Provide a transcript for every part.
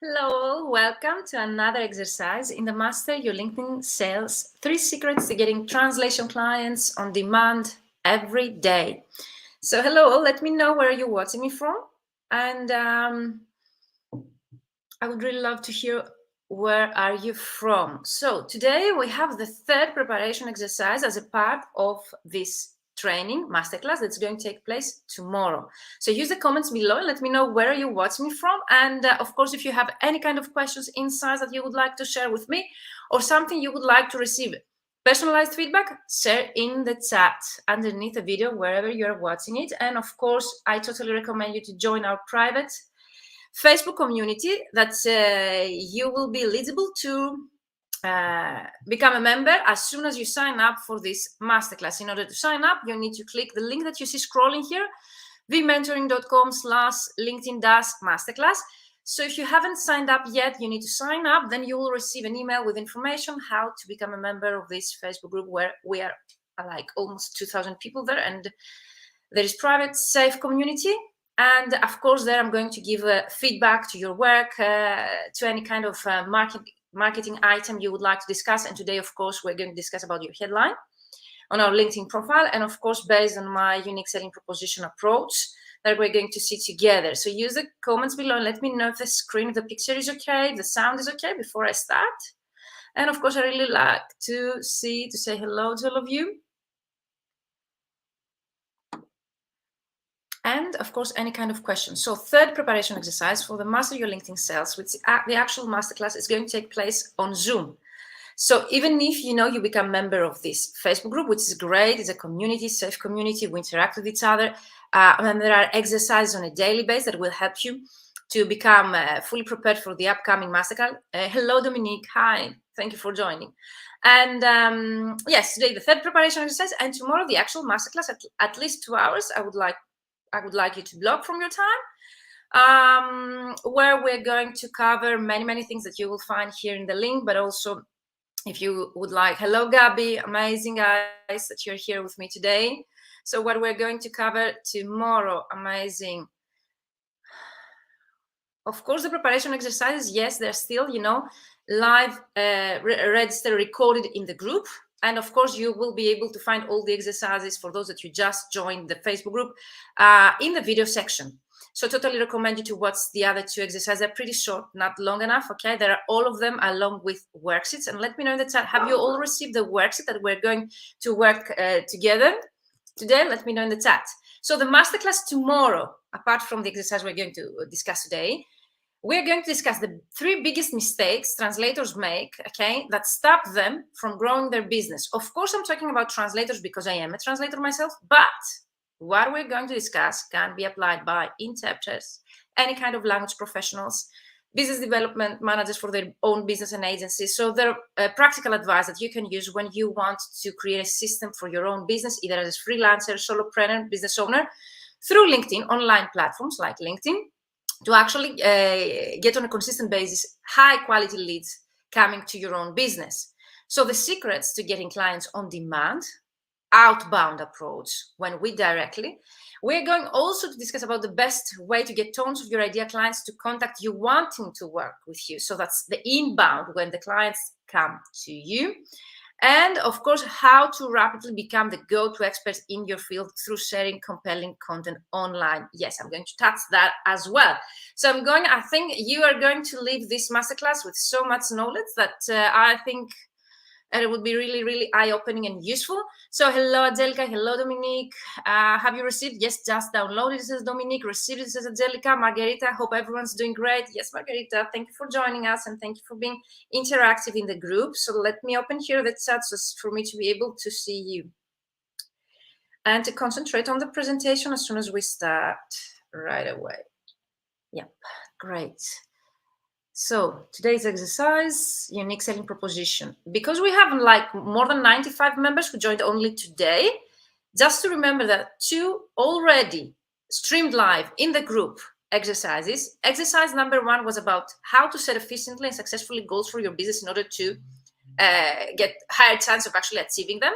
Hello, welcome to another exercise in the Master Your LinkedIn Sales 3 Secrets to Getting Translation Clients on Demand Every Day. So hello, let me know where you're watching me from. And I would really love to hear where are you from. So today we have the third preparation exercise as a part of this training masterclass that's going to take place tomorrow. So use the comments below and let me know where you watching me from. And of course, if you have any kind of questions, insights that you would like to share with me, or something you would like to receive personalized feedback, share in the chat underneath the video wherever you're watching it. And of course, I totally recommend you to join our private Facebook community that you will be eligible to become a member as soon as you sign up for this masterclass. In order to sign up, you need to click the link that you see scrolling here, vmentoring.com/LinkedIn-masterclass. So if you haven't signed up yet, you need to sign up. Then you will receive an email with information how to become a member of this Facebook group, where we are like almost 2,000 people there, and there is private, safe community. And of course, there I'm going to give feedback to your work, to any kind of marketing item you would like to discuss. And today, of course, we're going to discuss about your headline on our LinkedIn profile. And of course, based on my unique selling proposition approach that we're going to see together. So use the comments below and let me know if the screen, if the picture is okay, if the sound is okay before I start. And of course, I really like to say hello to all of you. And of course, any kind of questions. So third preparation exercise for the Master Your LinkedIn Sales, which the actual masterclass is going to take place on Zoom. So even if you become a member of this Facebook group, which is great, it's a community, safe community, we interact with each other, and there are exercises on a daily basis that will help you to become fully prepared for the upcoming masterclass. Hello, Dominique. Hi, thank you for joining. And yes, today the third preparation exercise, and tomorrow the actual masterclass at least 2 hours. I would like you to block from your time, where we're going to cover many things that you will find here in the link, but also if you would like, hello, Gabby, amazing guys that you're here with me today. So what we're going to cover tomorrow, amazing. Of course, the preparation exercises, yes, they're still, live, register, recorded in the group. And of course, you will be able to find all the exercises for those that you just joined the Facebook group in the video section. So totally recommend you to watch the other 2 exercises. They're pretty short, not long enough, okay? There are all of them along with worksheets. And let me know in the chat, have you all received the worksheet that we're going to work together today? Let me know in the chat. So the masterclass tomorrow, apart from the exercise we're going to discuss today, we're going to discuss the 3 biggest mistakes translators make, okay, that stop them from growing their business. Of course, I'm talking about translators because I am a translator myself, but what we're going to discuss can be applied by interpreters, any kind of language professionals, business development managers for their own business and agencies. So there are practical advice that you can use when you want to create a system for your own business, either as a freelancer, solopreneur, business owner, through LinkedIn, online platforms like LinkedIn, to actually get on a consistent basis high quality leads coming to your own business. So the secrets to getting clients on demand, outbound approach when we directly. We're going also to discuss about the best way to get tons of your ideal clients to contact you wanting to work with you. So that's the inbound, when the clients come to you. And of course, how to rapidly become the go-to expert in your field through sharing compelling content online. Yes, I'm going to touch that as well. So I think you are going to leave this masterclass with so much knowledge that I think it would be really eye-opening and useful. So hello, Angelica. Hello, Dominique. Have you received? Yes, just downloaded. This is Dominique. Received. This is Angelica. Margarita. Hope everyone's doing great. Yes, Margarita. Thank you for joining us and thank you for being interactive in the group. So let me open here the chat just for me to be able to see you and to concentrate on the presentation as soon as we start right away. Yep, great. So today's exercise, unique selling proposition. Because we have like more than 95 members who joined only today, just to remember that 2 already streamed live in the group exercises. Exercise number 1 was about how to set efficiently and successfully goals for your business in order to get higher chance of actually achieving them.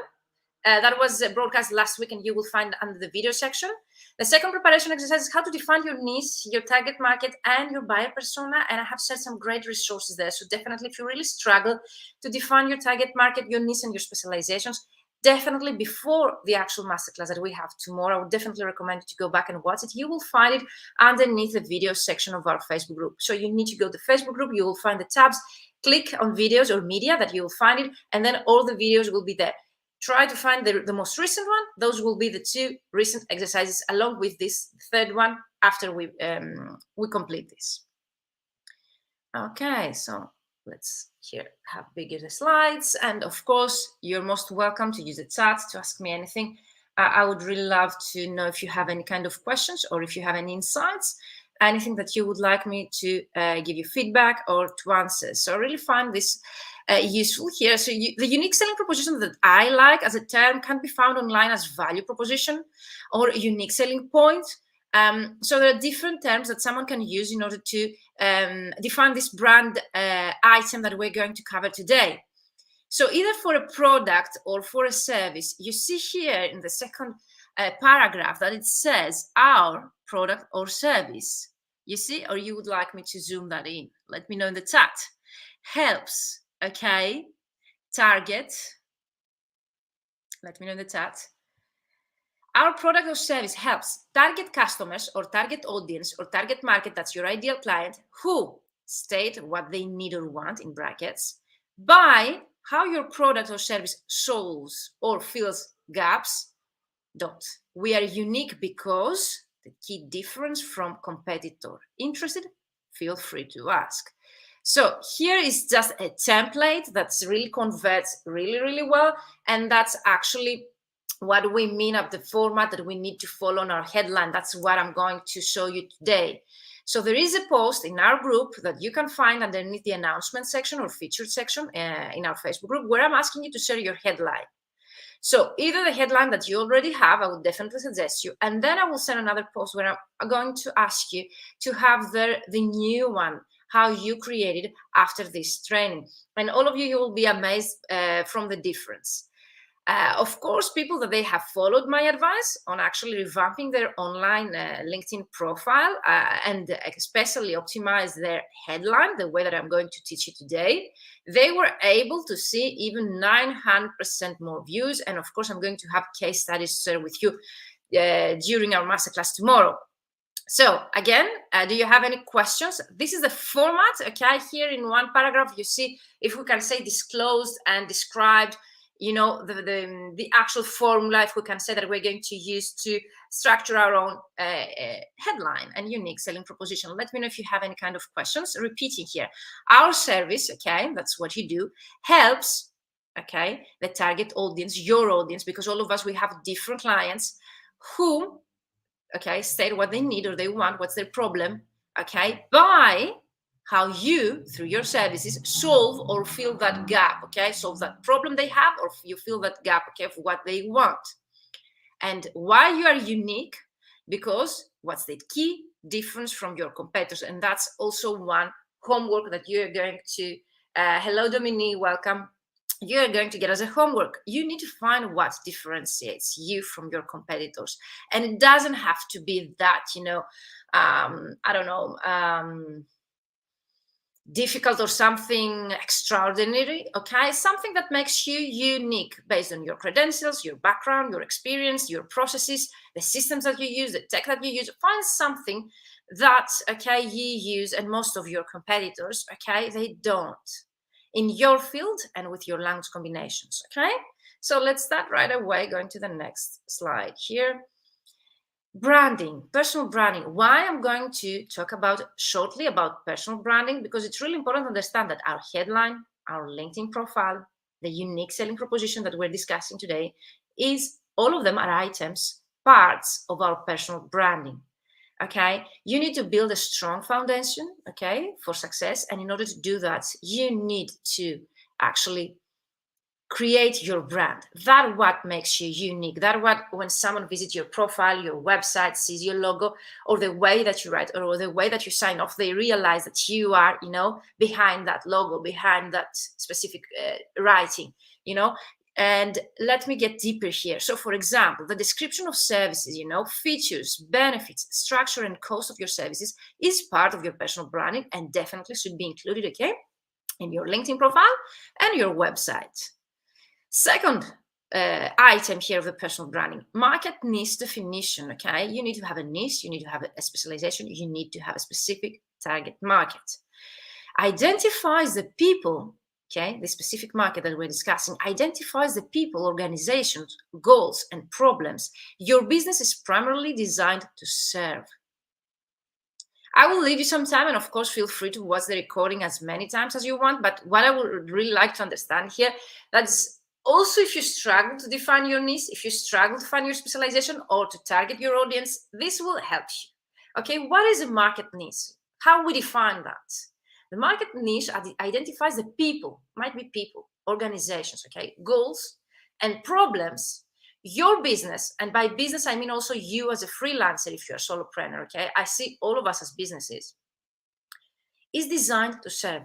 that was broadcast last week, and you will find under the video section. The second preparation exercise is how to define your niche, your target market, and your buyer persona. And I have shared some great resources there. So definitely, if you really struggle to define your target market, your niche, and your specializations, definitely before the actual masterclass that we have tomorrow, I would definitely recommend you to go back and watch it. You will find it underneath the video section of our Facebook group. So you need to go to the Facebook group. You will find the tabs. Click on videos or media that you will find it, and then all the videos will be there. Try to find the most recent one. Those will be the 2 recent exercises along with this third one after we complete this. Okay, so let's here have bigger the slides. And of course, you're most welcome to use the chat to ask me anything. I would really love to know if you have any kind of questions or if you have any insights, anything that you would like me to give you feedback or to answer. So I really find this useful here. So the unique selling proposition that I like as a term can be found online as value proposition or unique selling point. So there are different terms that someone can use in order to define this brand item that we're going to cover today. So either for a product or for a service, you see here in the second paragraph that it says our product or service. You see, or you would like me to zoom that in? Let me know in the chat. Helps, okay, target. Let me know in the chat. Our product or service helps target customers or target audience or target market, that's your ideal client, who state what they need or want in brackets by how your product or service solves or fills gaps. We are unique because the key difference from competitor. Interested? Feel free to ask. So here is just a template that's really converts really, really well. And that's actually what we mean of the format that we need to follow on our headline. That's what I'm going to show you today. So there is a post in our group that you can find underneath the announcement section or featured section in our Facebook group, where I'm asking you to share your headline. So either the headline that you already have, I would definitely suggest you, and then I will send another post where I'm going to ask you to have the new one, how you created after this training. And all of you will be amazed from the difference. Of course, people that they have followed my advice on actually revamping their online LinkedIn profile and especially optimize their headline, the way that I'm going to teach you today, they were able to see even 900% more views. And of course, I'm going to have case studies to share with you during our masterclass tomorrow. So again, do you have any questions? This is the format, okay? Here in one paragraph, you see, if we can say disclosed and described, you know, the actual formula, if we can say, that we're going to use to structure our own headline and unique selling proposition. Let me know if you have any kind of questions. Repeating here, our service, okay, that's what you do, helps, okay, the target audience, your audience, because all of us, we have different clients who, okay, state what they need or they want, what's their problem, okay, by how you, through your services, solve or fill that gap, okay? Solve that problem they have, or you fill that gap, okay, of what they want. And why you are unique? Because what's the key difference from your competitors? And that's also one homework that you're going to, hello, Dominique, welcome. You're going to get as a homework. You need to find what differentiates you from your competitors. And it doesn't have to be that, you know, I don't know, difficult or something extraordinary, okay? Something that makes you unique based on your credentials, your background, your experience, your processes, the systems that you use, the tech that you use. Find something that, okay, you use and most of your competitors, okay, they don't, in your field and with your language combinations, okay? So let's start right away, going to the next slide here. Branding, personal branding. Why I'm going to talk about shortly about personal branding, because it's really important to understand that our headline, our LinkedIn profile, the unique selling proposition that we're discussing today, is all of them are items, parts of our personal branding. Okay, you need to build a strong foundation, okay, for success. And in order to do that, you need to actually create your brand. That's what makes you unique. That's what, when someone visits your profile, your website, sees your logo, or the way that you write, or the way that you sign off, they realize that you are, you know, behind that logo, behind that specific writing, you know. And let me get deeper here. So for example, the description of services, features, benefits, structure, and cost of your services is part of your personal branding and definitely should be included, okay, in your LinkedIn profile and your website. Second item here of the personal branding, market niche definition, okay? You need to have a niche, you need to have a specialization, you need to have a specific target market. Identifies the people, okay, the specific market that we're discussing, identifies the people, organizations, goals, and problems your business is primarily designed to serve. I will leave you some time, and of course, feel free to watch the recording as many times as you want. But what I would really like to understand here, that's also if you struggle to define your niche, if you struggle to find your specialization or to target your audience, this will help you. Okay, what is a market niche? How we define that? The market niche identifies the people, might be people, organizations, okay, goals and problems your business, and by business I mean also you as a freelancer, if you're a solopreneur, okay, I see all of us as businesses, is designed to serve.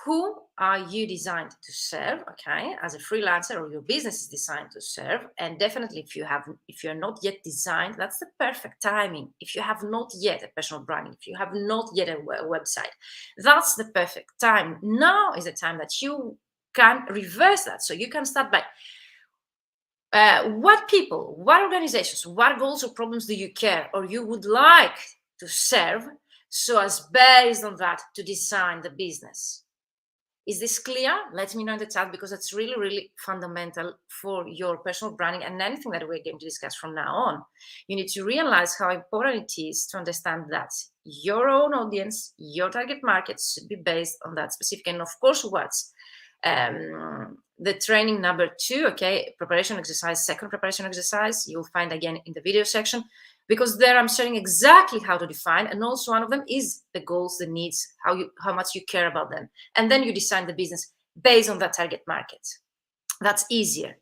Who are you designed to serve, okay, as a freelancer, or your business is designed to serve? And definitely if you're not yet designed, that's the perfect timing. If you have not yet a personal branding, if you have not yet a website, that's the perfect time. Now is the time that you can reverse that. So you can start by what people, what organizations, what goals or problems do you care or you would like to serve, so as based on that to design the business. Is this clear? Let me know in the chat, because it's really, really fundamental for your personal branding and anything that we're going to discuss from now on. You need to realize how important it is to understand that your own audience, your target market should be based on that specific. And of course, what's the training number 2, okay, preparation exercise, second preparation exercise, you'll find again in the video section, because there I'm sharing exactly how to define, and also one of them is the goals, the needs, how much you care about them, and then you design the business based on that target market. That's easier.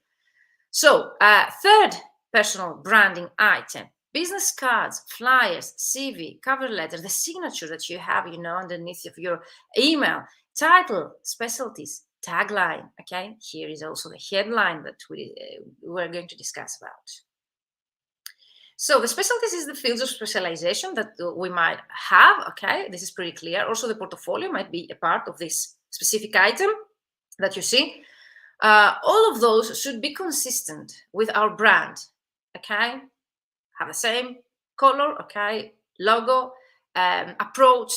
So third personal branding item, business cards, flyers, CV, cover letter, the signature that you have, underneath of your email, title, specialties, tagline, okay? Here is also the headline that we're going to discuss about. So the specialties is the fields of specialization that we might have, okay? This is pretty clear. Also, the portfolio might be a part of this specific item that you see. All of those should be consistent with our brand, okay? Have the same color, okay? Logo, approach,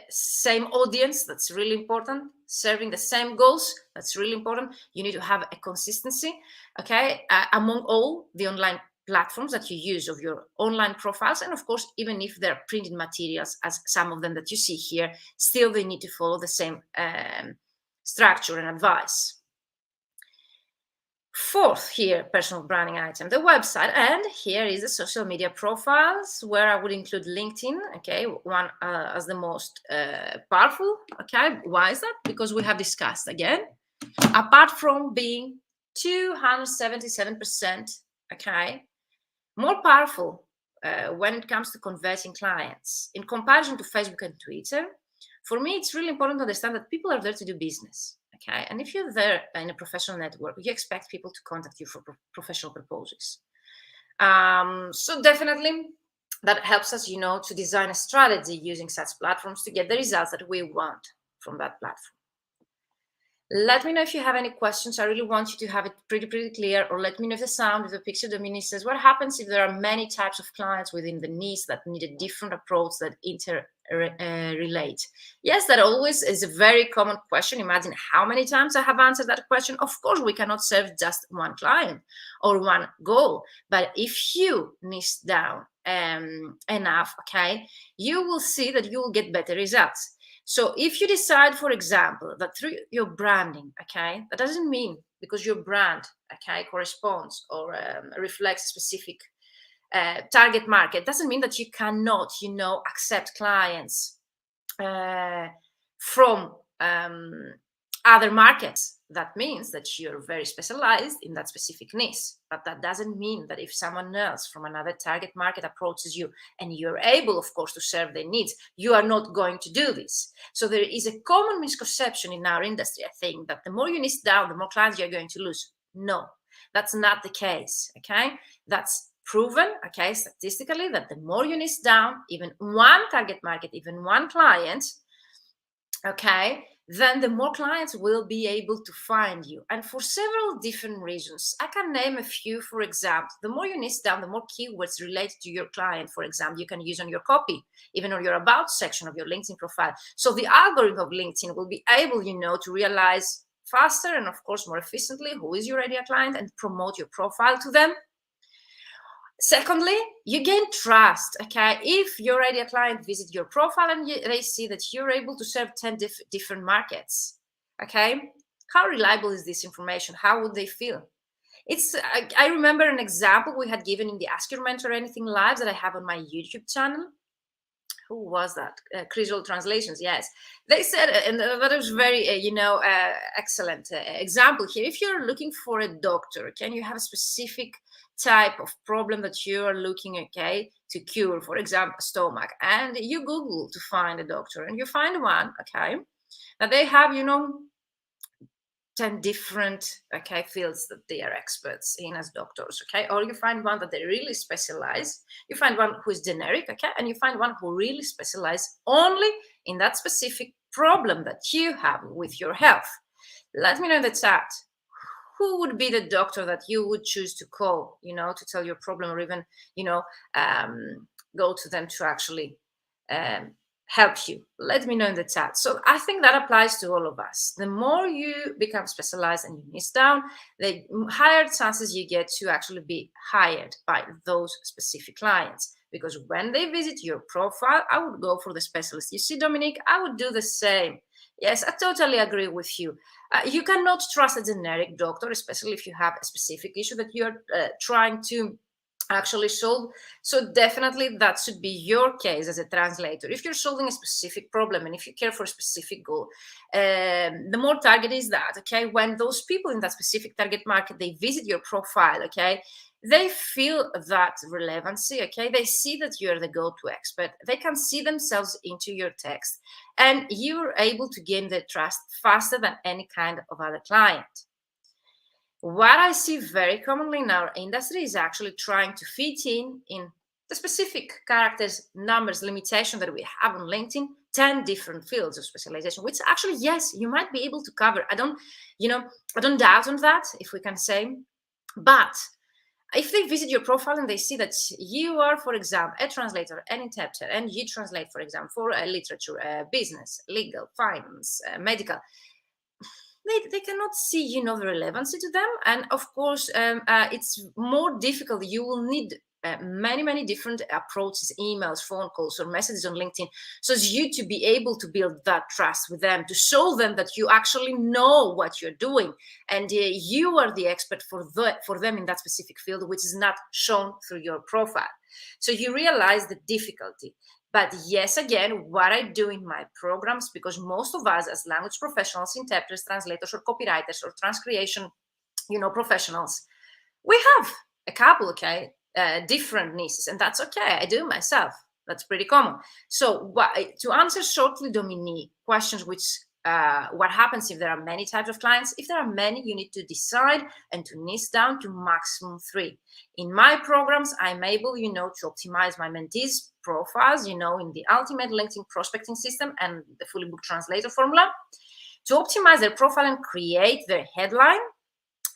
same audience, that's really important. Serving the same goals, that's really important. You need to have a consistency, okay? Among all the online platforms that you use of your online profiles, and of course, even if they're printed materials, as some of them that you see here, still they need to follow the same structure and advice. Fourth here, personal branding item, the website, and here is the social media profiles, where I would include LinkedIn, okay, one as the most powerful, okay. Why is that? Because we have discussed again, apart from being 277%, okay, more powerful when it comes to converting clients in comparison to Facebook and Twitter. For me, it's really important to understand that people are there to do business, okay? And if you're there in a professional network, you expect people to contact you for professional proposals. So definitely that helps us, to design a strategy using such platforms to get the results that we want from that platform. Let me know if you have any questions. I really want you to have it pretty clear, or let me know if the sound of the picture Dominique says, what happens if there are many types of clients within the niche that need a different approach that relate? Yes, that always is a very common question. Imagine how many times I have answered that question. Of course, we cannot serve just one client or one goal, but if you niche down enough, okay, you will see that you will get better results. So if you decide, for example, that through your branding, okay, that doesn't mean because your brand, okay, corresponds or reflects a specific target market, doesn't mean that you cannot, accept clients from other markets. That means that you're very specialized in that specific niche, but that doesn't mean that if someone else from another target market approaches you and you're able, of course, to serve their needs, you are not going to do this. So there is a common misconception in our industry, I think, that the more you niche down, the more clients you're going to lose. No, that's not the case, okay? That's proven, okay, statistically, that the more you niche down, even one target market, even one client, okay, then the more clients will be able to find you. And for several different reasons. I can name a few. For example, the more you niche down, the more keywords related to your client, for example, you can use on your copy, even on your about section of your LinkedIn profile. So the algorithm of LinkedIn will be able, to realize faster and, of course, more efficiently who is your ideal client and promote your profile to them. Secondly, you gain trust, okay? If your ideal client visits your profile and they see that you're able to serve 10 different markets, okay? How reliable is this information? How would they feel? I remember an example we had given in the Ask Your Mentor Anything live that I have on my YouTube channel. Who was that? Critical Translations, yes. They said, and that was very, excellent example here. If you're looking for a doctor, can you have a specific type of problem that you are looking, okay, to cure, for example, stomach, and you Google to find a doctor and you find one, okay, now they have, 10 different, okay, fields that they are experts in as doctors, okay, or you find one that they really specialize, you find one who is generic, okay, and you find one who really specialize only in that specific problem that you have with your health. Let me know in the chat who would be the doctor that you would choose to call, to tell your problem, or even, go to them to actually help you. Let me know in the chat. So I think that applies to all of us. The more you become specialized and you niche down, the higher chances you get to actually be hired by those specific clients. Because when they visit your profile, I would go for the specialist. You see, Dominique, I would do the same. Yes, I totally agree with you. You cannot trust a generic doctor, especially if you have a specific issue that you're trying to actually solve. So definitely that should be your case as a translator. If you're solving a specific problem and if you care for a specific goal, the more target is that, okay, when those people in that specific target market, they visit your profile, okay, they feel that relevancy, okay, they see that you're the go-to expert, they can see themselves into your text, and you're able to gain their trust faster than any kind of other client. What I see very commonly in our industry is actually trying to fit in the specific characters, numbers, limitation that we have on LinkedIn, 10 different fields of specialization, which actually, yes, you might be able to cover. I don't doubt on that, if we can say, but if they visit your profile and they see that you are, for example, a translator, an interpreter, and you translate, for example, for literature, business, legal, finance, medical, they cannot see, the relevancy to them. And of course, it's more difficult. You will need many different approaches, emails, phone calls, or messages on LinkedIn, so as you to be able to build that trust with them, to show them that you actually know what you're doing, and you are the expert for them in that specific field, which is not shown through your profile. So you realize the difficulty. But yes, again, what I do in my programs, because most of us as language professionals, interpreters, translators, or copywriters, or transcreation, professionals, we have a couple, okay, different niches, and that's okay. I do myself. That's pretty common. So to answer shortly, Dominique, questions which what happens if there are many types of clients? If there are many, you need to decide and to niche down to maximum 3. In my programs, I'm able, to optimize my mentees' profiles, in the ultimate LinkedIn prospecting system and the fully booked translator formula, to optimize their profile and create their headline.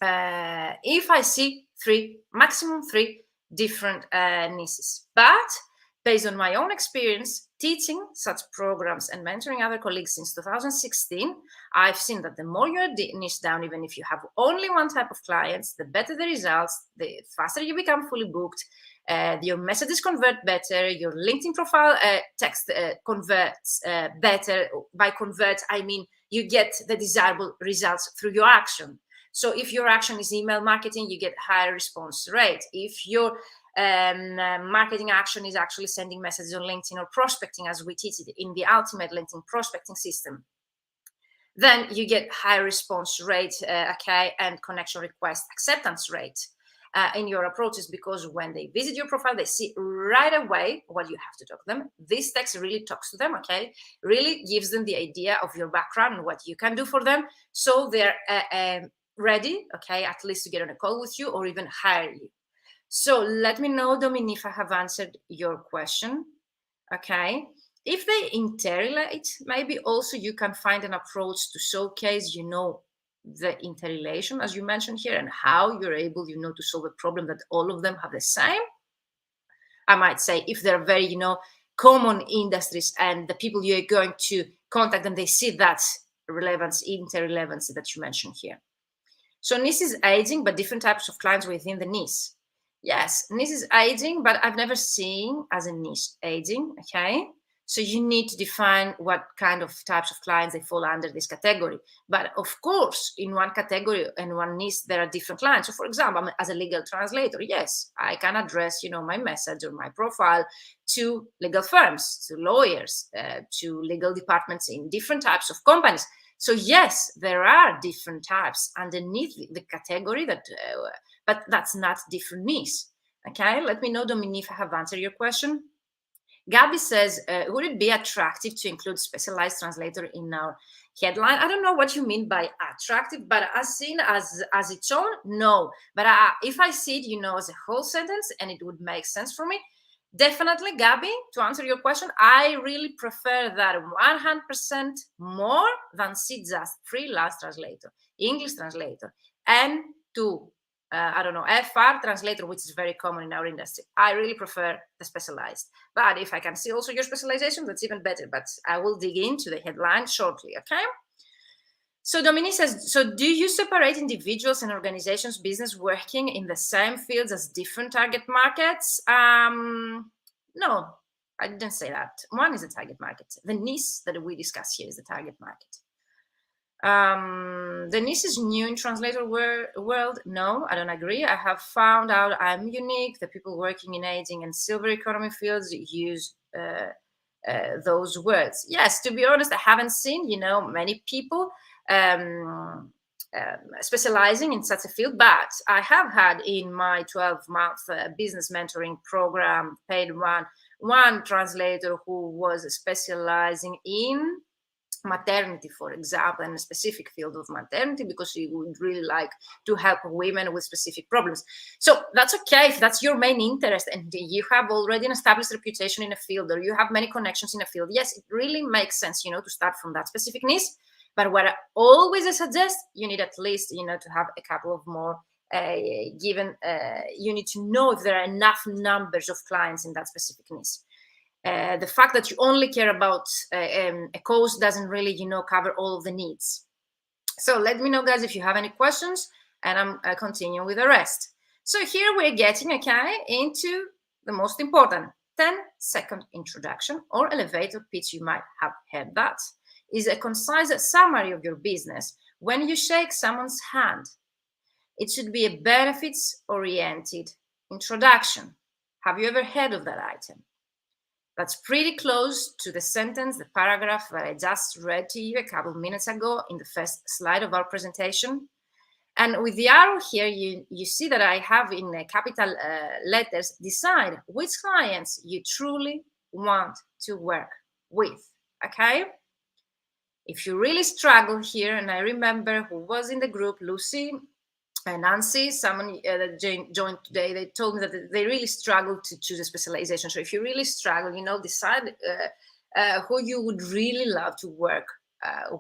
If I see maximum 3 different niches, but based on my own experience teaching such programs and mentoring other colleagues since 2016, I've seen that the more you're niche down, even if you have only one type of clients, the better the results, the faster you become fully booked, your messages convert better, your LinkedIn profile text converts better. By convert, I mean you get the desirable results through your action. So if your action is email marketing, you get higher response rate. If your marketing action is actually sending messages on LinkedIn or prospecting, as we teach it in the ultimate LinkedIn prospecting system, then you get high response rate, okay, and connection request acceptance rate in your approaches, because when they visit your profile, they see right away what you have to talk to them. This text really talks to them, okay, really gives them the idea of your background and what you can do for them, so they're ready, okay, at least to get on a call with you or even hire you. So let me know, Dominique, if I have answered your question, okay. If they interrelate, maybe also you can find an approach to showcase, the interrelation, as you mentioned here, and how you're able, to solve a problem that all of them have the same. I might say if they're very, common industries and the people you're going to contact them, they see that relevance, interrelevancy that you mentioned here. So niche is aging, but different types of clients within the niche. Yes, niche is aging, but I've never seen as a niche aging, okay? So you need to define what kind of types of clients they fall under this category. But of course, in one category and one niche, there are different clients. So for example, as a legal translator, yes, I can address, my message or my profile to legal firms, to lawyers, to legal departments in different types of companies. So yes, there are different types underneath the category but that's not different niche. Okay, let me know, Dominique, if I have answered your question. Gabby says, would it be attractive to include specialized translator in our headline? I don't know what you mean by attractive, but as seen as its own, no. But if I see it, as a whole sentence and it would make sense for me, definitely, Gabby, to answer your question, I really prefer that 100% more than see just freelance translator, English translator, and to FR translator, which is very common in our industry. I really prefer the specialized. But if I can see also your specialization, that's even better. But I will dig into the headline shortly, okay? So Dominique says, so do you separate individuals and organizations, business working in the same fields as different target markets? No, I didn't say that. One is the target market. The niche that we discuss here is the target market. The niche is new in translator world. No, I don't agree. I have found out I'm unique. The people working in aging and silver economy fields use those words. Yes, to be honest, I haven't seen, many people specializing in such a field, but I have had in my 12-month business mentoring program, paid one translator who was specializing in maternity, for example, in a specific field of maternity, because she would really like to help women with specific problems. So that's okay if that's your main interest and you have already an established reputation in a field or you have many connections in a field. Yes, it really makes sense, to start from that specific niche. But what I always suggest, you need at least, to have a couple of more given. You need to know if there are enough numbers of clients in that specific niche. The fact that you only care about a course doesn't really, cover all of the needs. So let me know, guys, if you have any questions, and I'm continuing with the rest. So here we're getting, into the most important 10-second introduction or elevator pitch. You might have heard that. Is a concise summary of your business. When you shake someone's hand, it should be a benefits-oriented introduction. Have you ever heard of that item? That's pretty close to the sentence, the paragraph that I just read to you a couple of minutes ago in the first slide of our presentation. And with the arrow here, you see that I have in capital letters, decide which clients you truly want to work with, okay? If you really struggle here, and I remember who was in the group, Lucy and Nancy, someone that joined today, they told me that they really struggle to choose a specialization. So if you really struggle, decide who you would really love to work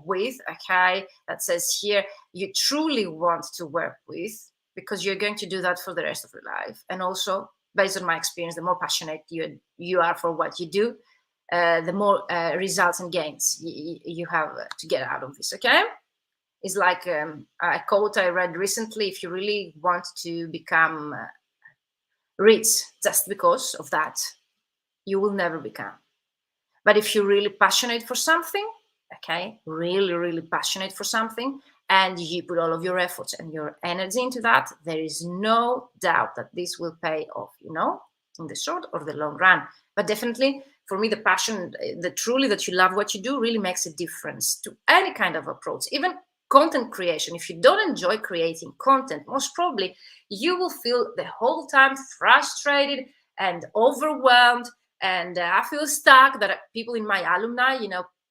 with, okay? That says here, you truly want to work with, because you're going to do that for the rest of your life. And also, based on my experience, the more passionate you are for what you do, the more results and gains you have to get out of this, okay? It's like a quote I read recently: if you really want to become rich just because of that, you will never become. But if you're really passionate for something, okay, really, really passionate for something, and you put all of your efforts and your energy into that, there is no doubt that this will pay off, in the short or the long run. But definitely for me, the passion, the truly that you love what you do really makes a difference to any kind of approach, even content creation. If you don't enjoy creating content, most probably you will feel the whole time frustrated and overwhelmed. And I feel stuck that people in my alumni,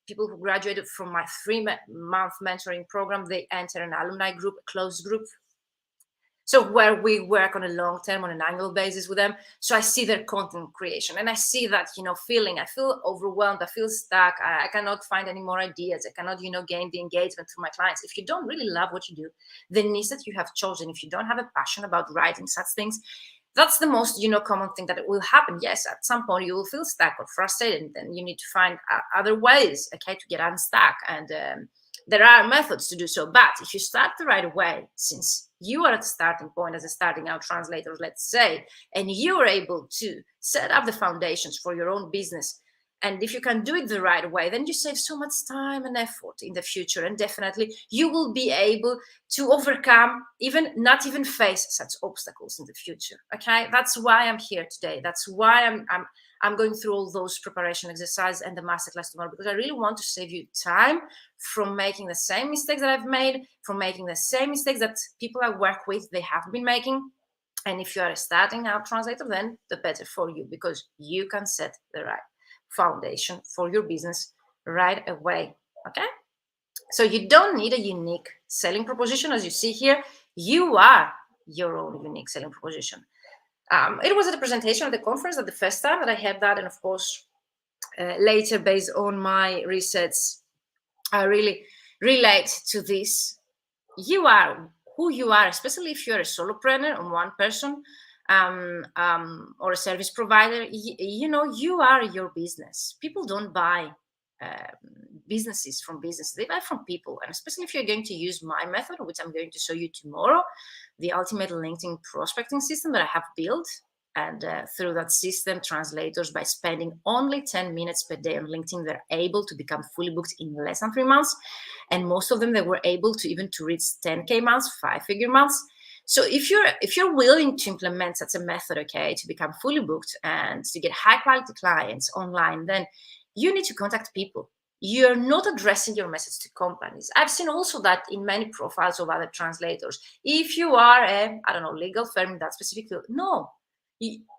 people who graduated from my 3-month mentoring program, they enter an alumni group, a closed group. So where we work on a long term, on an annual basis with them. So I see their content creation and I see that, feeling, I feel overwhelmed, I feel stuck. I cannot find any more ideas. I cannot, gain the engagement through my clients. If you don't really love what you do, the niche that you have chosen, if you don't have a passion about writing such things, that's the most, common thing that will happen. Yes, at some point you will feel stuck or frustrated, and then you need to find other ways, okay, to get unstuck. And there are methods to do so. But if you start the right way, since you are at the starting point as a starting out translator, let's say, and you are able to set up the foundations for your own business, and if you can do it the right way, then you save so much time and effort in the future. And definitely you will be able to overcome, not even face such obstacles in the future. Okay, that's why I'm here today. That's why I'm going through all those preparation exercises and the masterclass tomorrow, because I really want to save you time from making the same mistakes that I've made, from making the same mistakes that people I work with, they have been making. And if you are a starting out translator, then the better for you, because you can set the right foundation for your business right away. Okay, so you don't need a unique selling proposition. As you see here, you are your own unique selling proposition. It was at a presentation at the conference at the first time that I had that, and of course later, based on my research, I really relate to this. You are who you are, especially if you're a solopreneur or one person, or a service provider. You are your business. People don't buy businesses from business, they buy from people. And especially if you're going to use my method, which I'm going to show you tomorrow, the ultimate LinkedIn prospecting system that I have built. And through that system, translators, by spending only 10 minutes per day on LinkedIn, they're able to become fully booked in less than 3 months. And most of them, they were able to even to reach 10K months, 5-figure months. So if you're willing to implement such a method, okay, to become fully booked and to get high quality clients online, then you need to contact people. You're not addressing your message to companies. I've seen also that in many profiles of other translators. If you are a, legal firm in that specific field, no,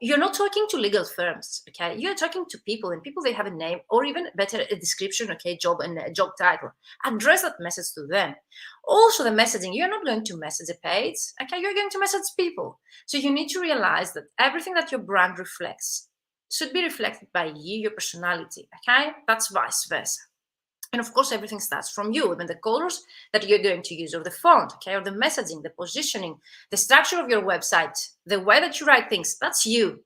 you're not talking to legal firms, okay? You're talking to people, and people, they have a name, or even better, a description, okay, job and a job title. Address that message to them. Also, the messaging, you're not going to message a page, okay? You're going to message people. So you need to realize that everything that your brand reflects should be reflected by you, your personality, okay? That's vice versa. And of course, everything starts from you, even the colors that you're going to use, or the font, okay, or the messaging, the positioning, the structure of your website, the way that you write things, that's you.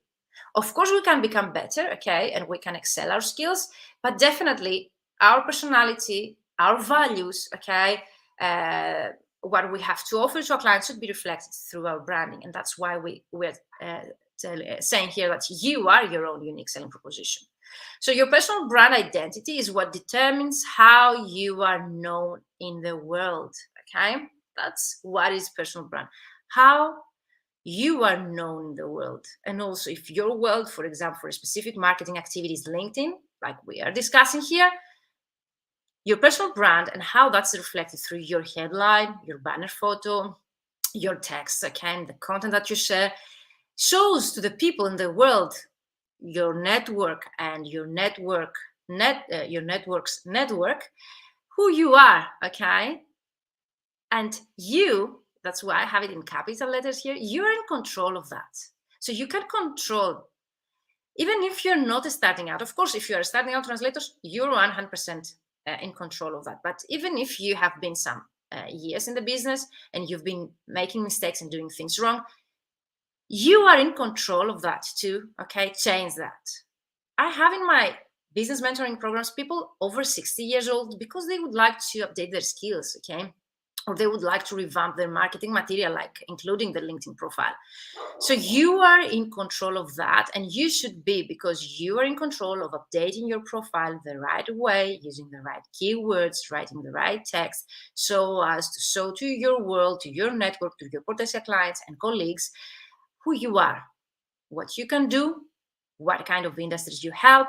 Of course, we can become better, okay, and we can excel our skills, but definitely our personality, our values, okay, what we have to offer to our clients should be reflected through our branding. And that's why we're saying here that you are your own unique selling proposition. So your personal brand identity is what determines how you are known in the world, okay? That's what is personal brand, how you are known in the world. And also, if your world, for example, for a specific marketing activity is LinkedIn, like we are discussing here, your personal brand and how that's reflected through your headline, your banner photo, your text, okay, and the content that you share shows to the people in the world, your network and your network's network, who you are, okay? And you, that's why I have it in capital letters here, you're in control of that. So you can control, even if you're not starting out. Of course, if you're starting out translators, you're 100% in control of that. But even if you have been some years in the business and you've been making mistakes and doing things wrong, you are in control of that too, okay? Change that. I have in my business mentoring programs people over 60 years old because they would like to update their skills, okay? Or they would like to revamp their marketing material, like including the LinkedIn profile. So you are in control of that, and you should be, because you are in control of updating your profile the right way, using the right keywords, writing the right text, so as to show to your world, to your network, to your potential clients and colleagues, who you are, what you can do, what kind of industries you help,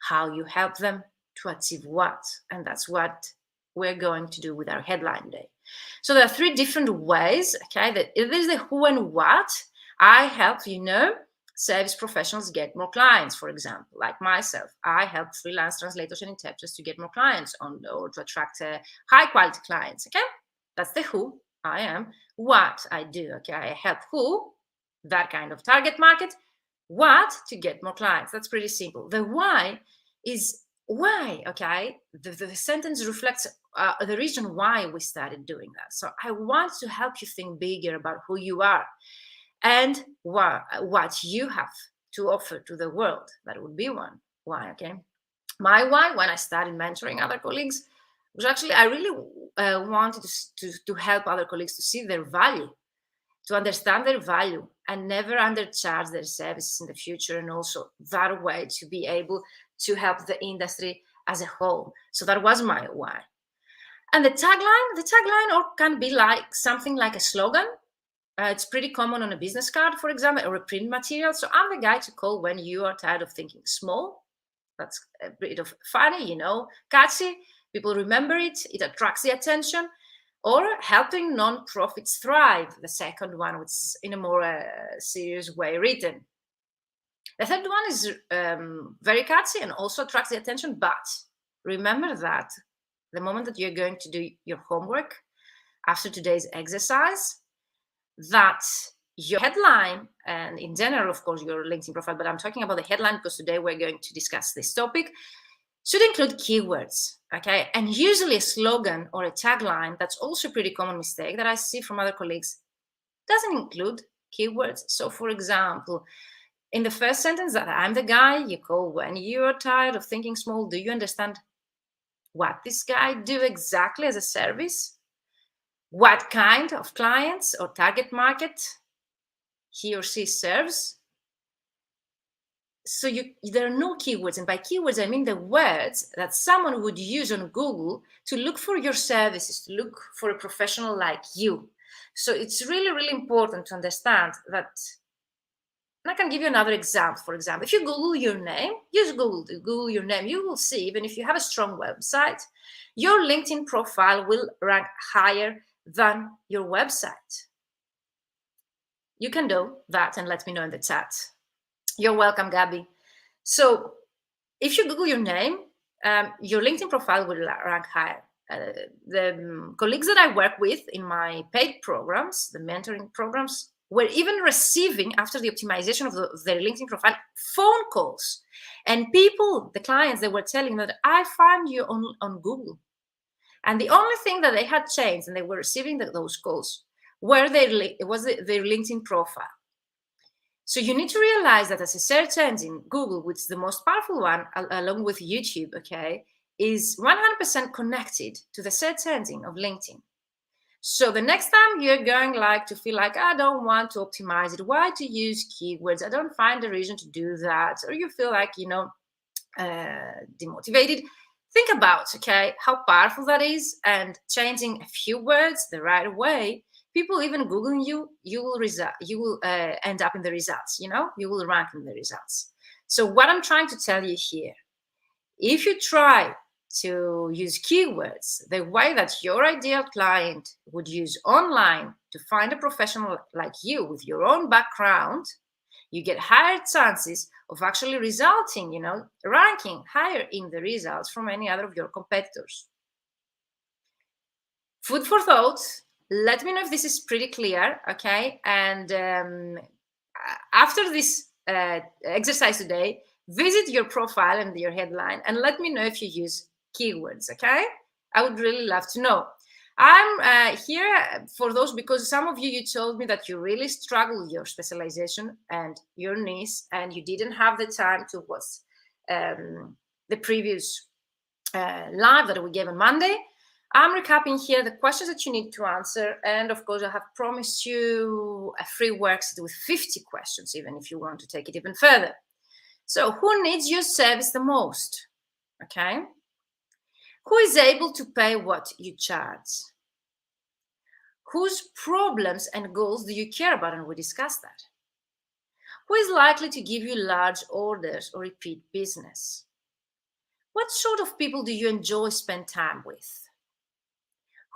how you help them to achieve what. And that's what we're going to do with our headline today. So there are three different ways, okay? There's the who and what. I help, service professionals get more clients, for example, like myself. I help freelance translators and interpreters to get more clients or to attract high quality clients, okay? That's the who, I am. What I do, okay? I help who, that kind of target market. What, to get more clients. That's pretty simple. The why is why, okay? The sentence reflects the reason why we started doing that. So I want to help you think bigger about who you are and what you have to offer to the world. That would be one. Why, okay? My why, when I started mentoring other colleagues, was actually I really wanted to help other colleagues to see their value, to understand their value and never undercharge their services in the future, and also that way to be able to help the industry as a whole. So that was my why. And the tagline or can be like something like a slogan. It's pretty common on a business card, for example, or a print material. So I'm the guy to call when you are tired of thinking small. That's a bit of funny, catchy. People remember it. It attracts the attention. Or helping non-profits thrive, the second one, which is in a more serious way written. The third one is very catchy and also attracts the attention, but remember that the moment that you're going to do your homework after today's exercise, that your headline, and in general, of course, your LinkedIn profile, but I'm talking about the headline because today we're going to discuss this topic, should include keywords, okay? And usually a slogan or a tagline, that's also a pretty common mistake that I see from other colleagues, doesn't include keywords. So for example, in the first sentence, that I'm the guy you call when you're tired of thinking small, do you understand what this guy do exactly as a service? What kind of clients or target market he or she serves? So there are no keywords, and by keywords I mean the words that someone would use on Google to look for your services, to look for a professional like you. So it's really, really important to understand that. And I can give you another example. For example, if you Google your name, use Google to Google your name, you will see, even if you have a strong website, your LinkedIn profile will rank higher than your website. You can do that and let me know in the chat. You're welcome, Gabby. So if you Google your name, your LinkedIn profile will rank higher. The colleagues that I work with in my paid programs, the mentoring programs, were even receiving, after the optimization of their LinkedIn profile, phone calls. And people, the clients, they were telling that I found you on Google. And the only thing that they had changed, and they were receiving those calls, was their LinkedIn profile. So you need to realize that as a search engine, Google, which is the most powerful one, along with YouTube, okay, is 100% connected to the search engine of LinkedIn. So the next time you're going to feel like, I don't want to optimize it, why to use keywords? I don't find a reason to do that. Or you feel like, demotivated. Think about, okay, how powerful that is, and changing a few words the right way. People even Googling you will end up in the results, you will rank in the results. So what I'm trying to tell you here, if you try to use keywords the way that your ideal client would use online to find a professional like you with your own background, you get higher chances of actually resulting, ranking higher in the results from any other of your competitors. Food for thought. Let me know if this is pretty clear, okay? And after this exercise today, visit your profile and your headline and let me know if you use keywords, okay? I would really love to know. I'm here for those because some of you told me that you really struggle with your specialization and your niche, and you didn't have the time to watch the previous live that we gave on Monday. I'm recapping here the questions that you need to answer, and of course I have promised you a free worksheet with 50 questions, even if you want to take it even further. So who needs your service the most? Okay. Who is able to pay what you charge? Whose problems and goals do you care about? And we discussed that. Who is likely to give you large orders or repeat business? What sort of people do you enjoy spend time with?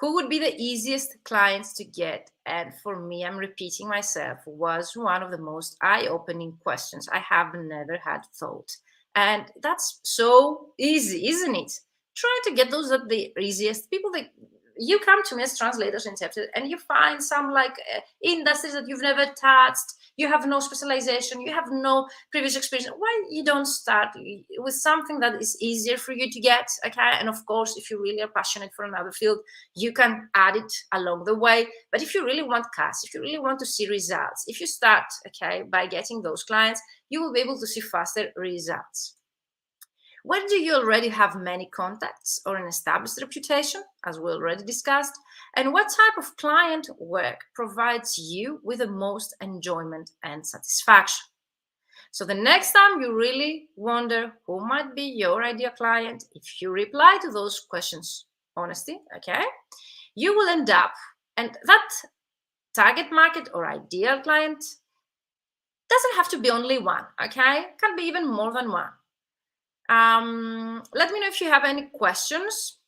Who would be the easiest clients to get? And for me, I'm repeating myself, was one of the most eye-opening questions I have never had thought. And that's so easy, isn't it? Try to get those at the easiest people that you come to me as translators, interpreters, and you find some like industries that you've never touched. You have no specialization, you have no previous experience. Why you don't start with something that is easier for you to get? Okay, and of course, if you really are passionate for another field, you can add it along the way. But if you really want cash, if you really want to see results, if you start, okay, by getting those clients, you will be able to see faster results. Where do you already have many contacts or an established reputation, as we already discussed? And what type of client work provides you with the most enjoyment and satisfaction? So the next time you really wonder who might be your ideal client, if you reply to those questions honestly, okay, you will end up, and that target market or ideal client doesn't have to be only one, okay, can be even more than one. Let me know if you have any questions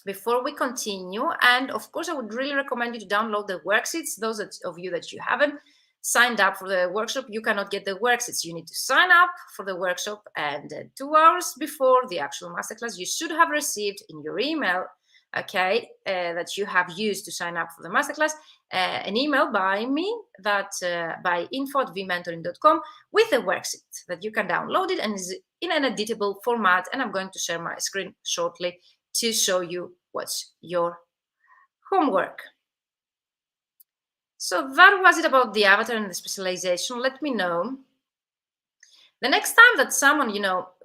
before we continue. And of course, I would really recommend you to download the worksheets. Those of you that you haven't signed up for the workshop, you cannot get the worksheets. You need to sign up for the workshop, and 2 hours before the actual masterclass, you should have received in your email, okay, that you have used to sign up for the masterclass, an email by me, that by info@vmentoring.com, with a worksheet that you can download it, and is in an editable format. And I'm going to share my screen shortly to show you what's your homework. So that was it about the avatar and the specialization. Let me know the next time that someone,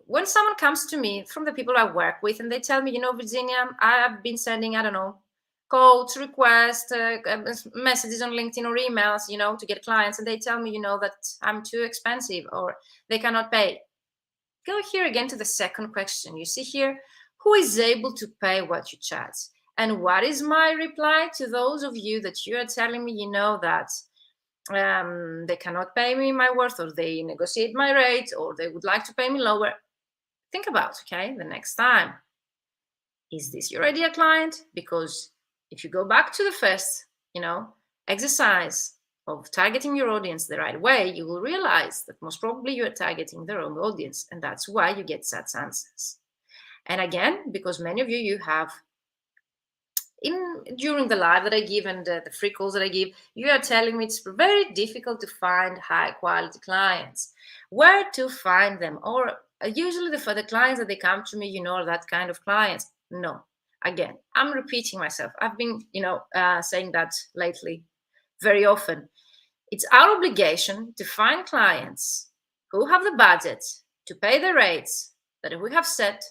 when someone comes to me from the people I work with and they tell me, Virginia, I've been sending, I don't know, codes, requests, messages on LinkedIn or emails, to get clients, and they tell me, that I'm too expensive or they cannot pay. Go here again to the second question. You see here, who is able to pay what you charge? And what is my reply to those of you that you are telling me, that they cannot pay me my worth, or they negotiate my rate, or they would like to pay me lower? Think about, okay, the next time. Is this your ideal client? Because if you go back to the first, exercise of targeting your audience the right way, you will realize that most probably you are targeting the wrong audience, and that's why you get such answers. And again, because many of you have during the live that I give and the free calls that I give, you are telling me it's very difficult to find high quality clients. Where to find them? Or usually the clients that they come to me, are that kind of clients. No, again, I'm repeating myself. I've been, saying that lately very often. It's our obligation to find clients who have the budget to pay the rates that we have set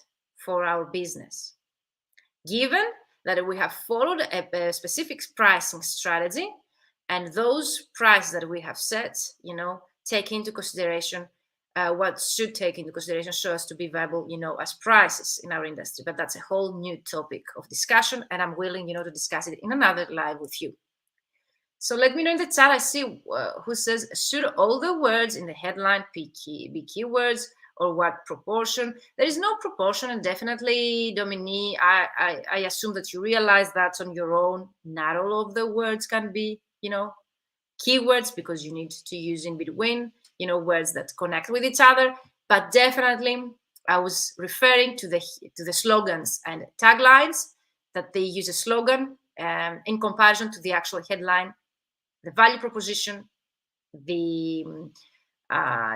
for our business. Given that we have followed a specific pricing strategy, and those prices that we have set, take into consideration what should take into consideration so as to be viable, as prices in our industry. But that's a whole new topic of discussion, and I'm willing, to discuss it in another live with you. So let me know in the chat. I see who says, should all the words in the headline be keywords, or what proportion? There is no proportion, and definitely, Dominique, I assume that you realize that on your own. Not all of the words can be, keywords, because you need to use in between, words that connect with each other. But definitely, I was referring to the slogans and taglines, that they use a slogan in comparison to the actual headline, the value proposition, the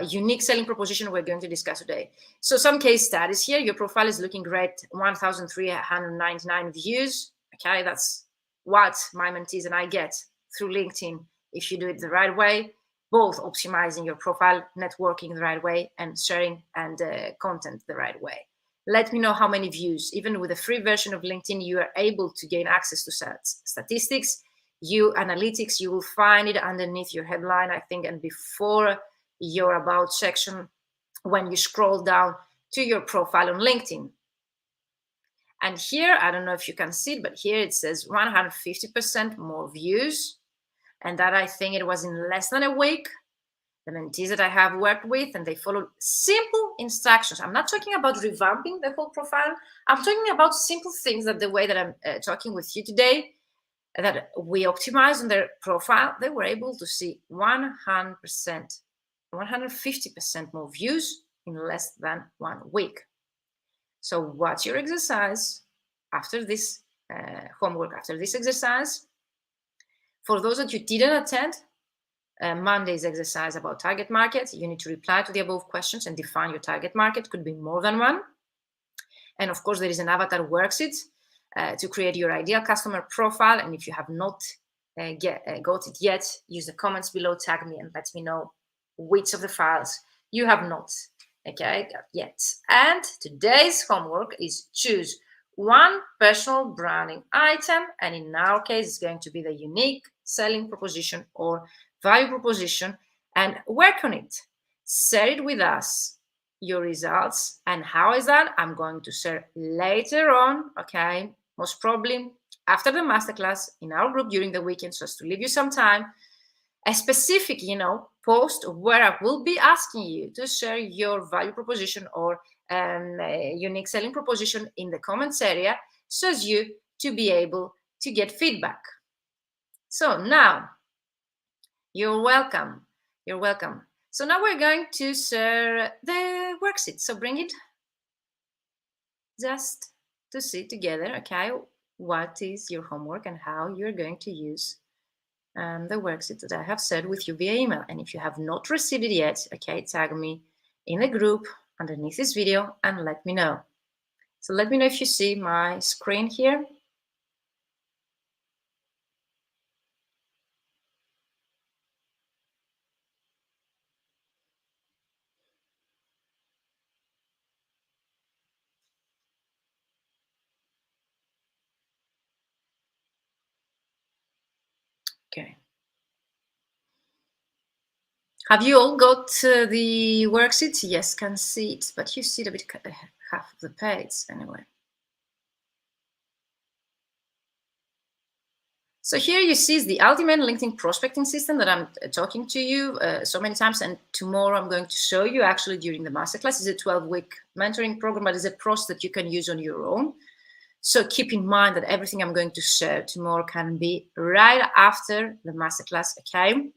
unique selling proposition we're going to discuss today. So some case studies here. Your profile is looking great, 1,399 views. Okay, that's what my mentees and I get through LinkedIn if you do it the right way, both optimizing your profile, networking the right way, and sharing and content the right way. Let me know how many views. Even with a free version of LinkedIn, you are able to gain access to statistics, analytics. You will find it underneath your headline, I think, and before your about section when you scroll down to your profile on LinkedIn. And here, I don't know if you can see it, but here it says 150% more views. And that, I think, it was in less than a week. the mentees that I have worked with, and they follow simple instructions. I'm not talking about revamping the whole profile. I'm talking about simple things that the way that I'm talking with you today, that we optimize on their profile, they were able to see 100%, 150% more views in less than 1 week. So what's your exercise after this homework, after this exercise? For those that you didn't attend, Monday's exercise about target markets, you need to reply to the above questions and define your target market. Could be more than one. And of course, there is an avatar worksheet to create your ideal customer profile. And if you have not got it yet, use the comments below, tag me, and let me know which of the files you have not got yet. And today's homework is choose one personal branding item, and in our case, it's going to be the unique selling proposition or value proposition, and work on it. Share it with us, your results. And how is that? I'm going to share later on, okay? Most probably after the masterclass in our group during the weekend, so as to leave you some time, a specific, post where I will be asking you to share your value proposition or a unique selling proposition in the comments area, so as you to be able to get feedback. So now, you're welcome. You're welcome. So now we're going to share the worksheet. So bring it just to see together, okay, what is your homework and how you're going to use the worksheet that I have shared with you via email. And if you have not received it yet, okay, tag me in the group underneath this video and let me know. So let me know if you see my screen here. Okay. Have you all got the worksheet? Yes, can see it, but you see it a bit half of the page anyway. So here you see is the ultimate LinkedIn prospecting system that I'm talking to you so many times, and tomorrow I'm going to show you actually during the masterclass. It's a 12-week mentoring program, but it's a process that you can use on your own. So keep in mind that everything I'm going to share tomorrow can be right after the masterclass, okay?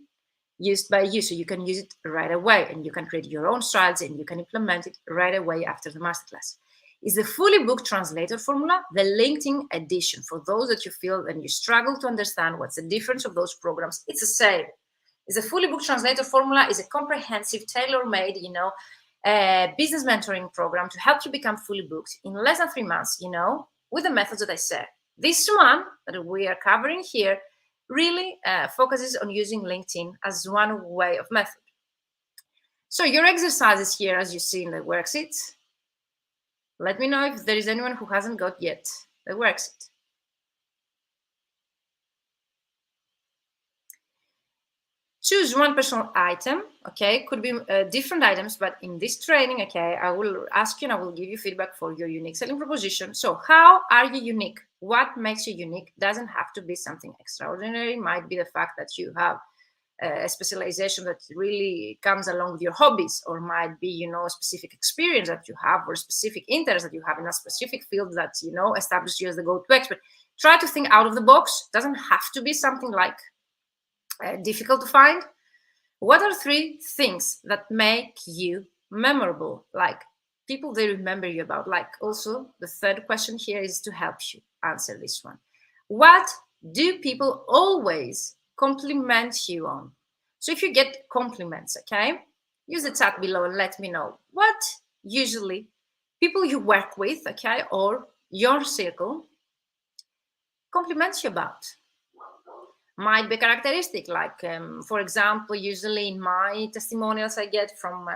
Used by you, so you can use it right away, and you can create your own strategy and you can implement it right away after the masterclass. Is the fully booked translator formula, the LinkedIn edition. For those that you feel and you struggle to understand what's the difference of those programs, it's the same. Is a fully booked translator formula is a comprehensive, tailor-made, business mentoring program to help you become fully booked in less than 3 months, with the methods that I said. This one that we are covering here really focuses on using LinkedIn as one way of method. So your exercises here, as you see in the worksheet, let me know if there is anyone who hasn't got yet the worksheet. Choose one personal item, okay? Could be different items, but in this training, okay, I will ask you and I will give you feedback for your unique selling proposition. So how are you unique? What makes you unique? Doesn't have to be something extraordinary. Might be the fact that you have a specialization that really comes along with your hobbies, or might be, a specific experience that you have, or a specific interest that you have in a specific field that, establishes you as the go-to expert. Try to think out of the box. Doesn't have to be something like difficult to find. What are 3 things that make you memorable? Like people they remember you about. Like also the third question here is to help you answer this one. What do people always compliment you on? So if you get compliments, okay, use the chat below and let me know what usually people you work with, okay, or your circle compliments you about. Might be characteristic, like for example, usually in my testimonials I get from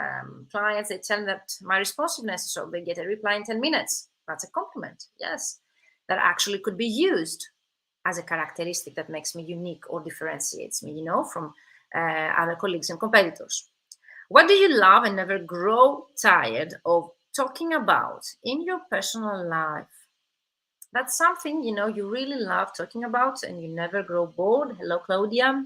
clients, they tell that my responsiveness, so they get a reply in 10 minutes. That's a compliment, yes, that actually could be used as a characteristic that makes me unique or differentiates me, from other colleagues and competitors. What do you love and never grow tired of talking about in your personal life? That's something, you really love talking about and you never grow bored. Hello, Claudia.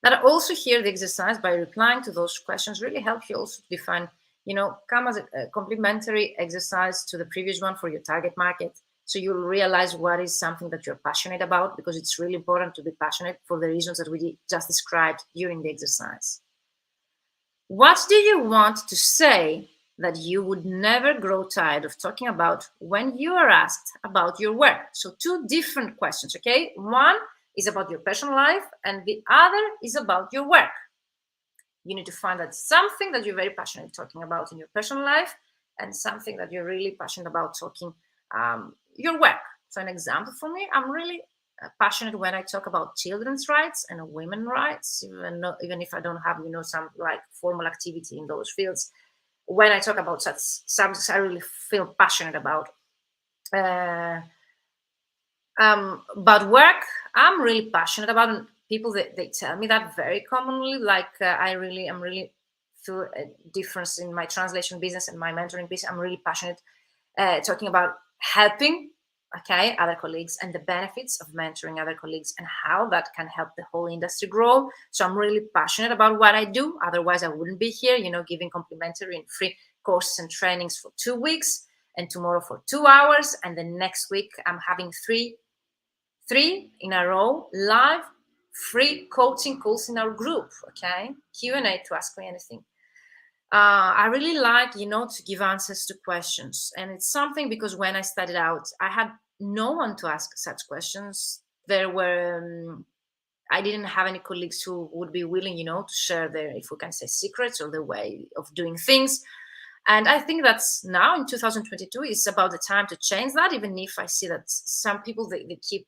That also here, the exercise by replying to those questions really helps you also to define, come as a complementary exercise to the previous one for your target market. So you'll realize what is something that you're passionate about, because it's really important to be passionate for the reasons that we just described during the exercise. What do you want to say that you would never grow tired of talking about when you are asked about your work? So 2 different questions, okay? One is about your personal life and the other is about your work. You need to find that something that you're very passionate talking about in your personal life and something that you're really passionate about talking your work. So an example for me, I'm really passionate when I talk about children's rights and women's rights, even if I don't have, some like formal activity in those fields. When I talk about such subjects, I really feel passionate about. But work, I'm really passionate about, and people they tell me that very commonly. Like I'm really feel a difference in my translation business and my mentoring business. I'm really passionate talking about helping other colleagues and the benefits of mentoring other colleagues and how that can help the whole industry grow. So I'm really passionate about what I do. Otherwise I wouldn't be here, giving complimentary and free courses and trainings for 2 weeks, and tomorrow for 2 hours, and the next week I'm having three in a row live free coaching calls in our group. Q&A to ask me anything. I really like, to give answers to questions. And it's something because when I started out, I had no one to ask such questions. There were, I didn't have any colleagues who would be willing, to share their, if we can say, secrets or their way of doing things. And I think that's now in 2022, it's about the time to change that, even if I see that some people, they keep,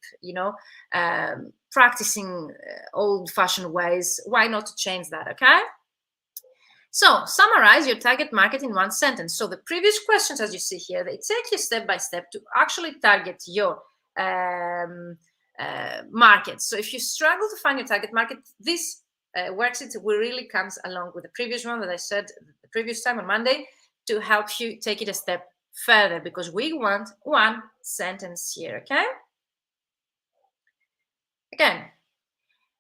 practicing old-fashioned ways. Why not to change that, okay? So summarize your target market in 1 sentence. So the previous questions, as you see here, they take you step by step to actually target your market. So if you struggle to find your target market, this worksheet really comes along with the previous one that I said the previous time on Monday to help you take it a step further, because we want 1 sentence here, okay? Again,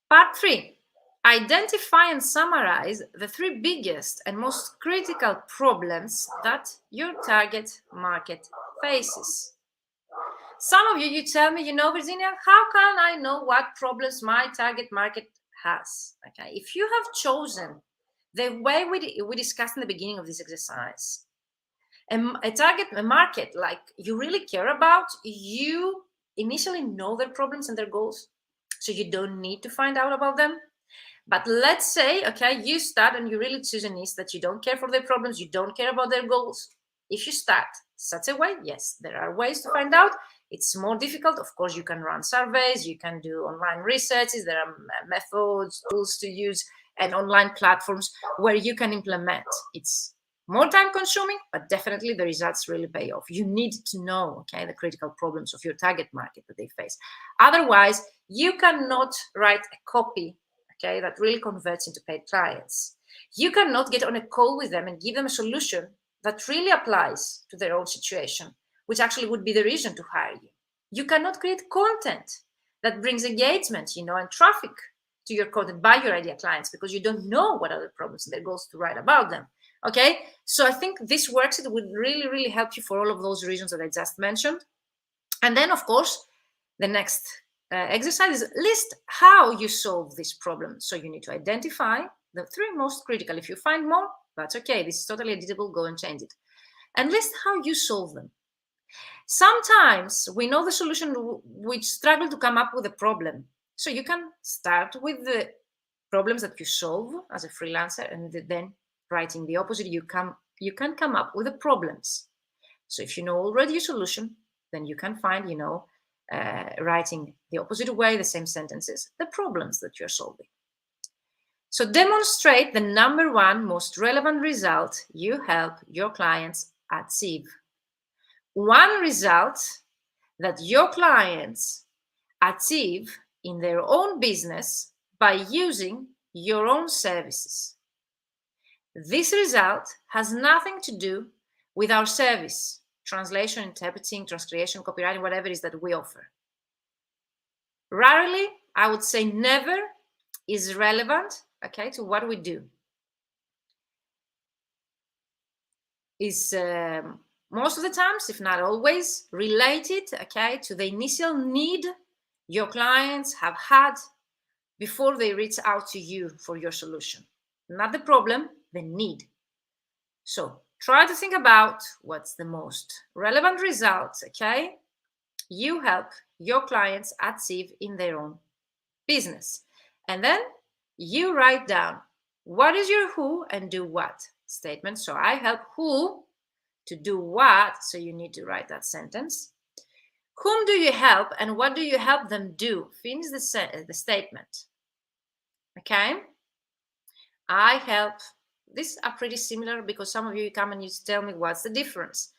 part 3. Identify and summarize the 3 biggest and most critical problems that your target market faces. Some of you tell me, Virginia, how can I know what problems my target market has? Okay, if you have chosen the way we discussed in the beginning of this exercise, a target market like you really care about, you initially know their problems and their goals, so you don't need to find out about them. But let's say, you start and you really choose a niche that you don't care for their problems, you don't care about their goals. If you start such a way, yes, there are ways to find out. It's more difficult. Of course, you can run surveys, you can do online researches, there are methods, tools to use, and online platforms where you can implement. It's more time consuming, but definitely the results really pay off. You need to know, the critical problems of your target market that they face. Otherwise, you cannot write a copy that really converts into paid clients. You cannot get on a call with them and give them a solution that really applies to their own situation, which actually would be the reason to hire you. You cannot create content that brings engagement, and traffic to your content by your ideal clients, because you don't know what are the problems and their goals to write about them. Okay, so I think this worksheet would really, really help you for all of those reasons that I just mentioned. And then, of course, the next exercise is list how you solve this problem. So you need to identify the 3 most critical. If you find more, that's okay. This is totally editable. Go and change it. And list how you solve them. Sometimes we know the solution, we struggle to come up with a problem. So you can start with the problems that you solve as a freelancer, and then writing the opposite, you can come up with the problems. So if you know already your solution, then you can find, writing the opposite way, the same sentences, the problems that you're solving. So demonstrate the number 1 most relevant result you help your clients achieve. 1 result that your clients achieve in their own business by using your own services. This result has nothing to do with our service, translation, interpreting, transcreation, copywriting, whatever it is that we offer. Rarely, I would say never, is relevant, okay, to what we do. Is most of the times, if not always, related, okay, to the initial need your clients have had before they reach out to you for your solution. Not the problem, the need. So try to think about what's the most relevant results, okay, you help your clients achieve in their own business. And then you write down what is your who and do what statement. So I help who to do what, so you need to write that sentence. Whom do you help and what do you help them do? Finish the statement. Okay? I help. These are pretty similar because some of you come and you tell me what's the difference.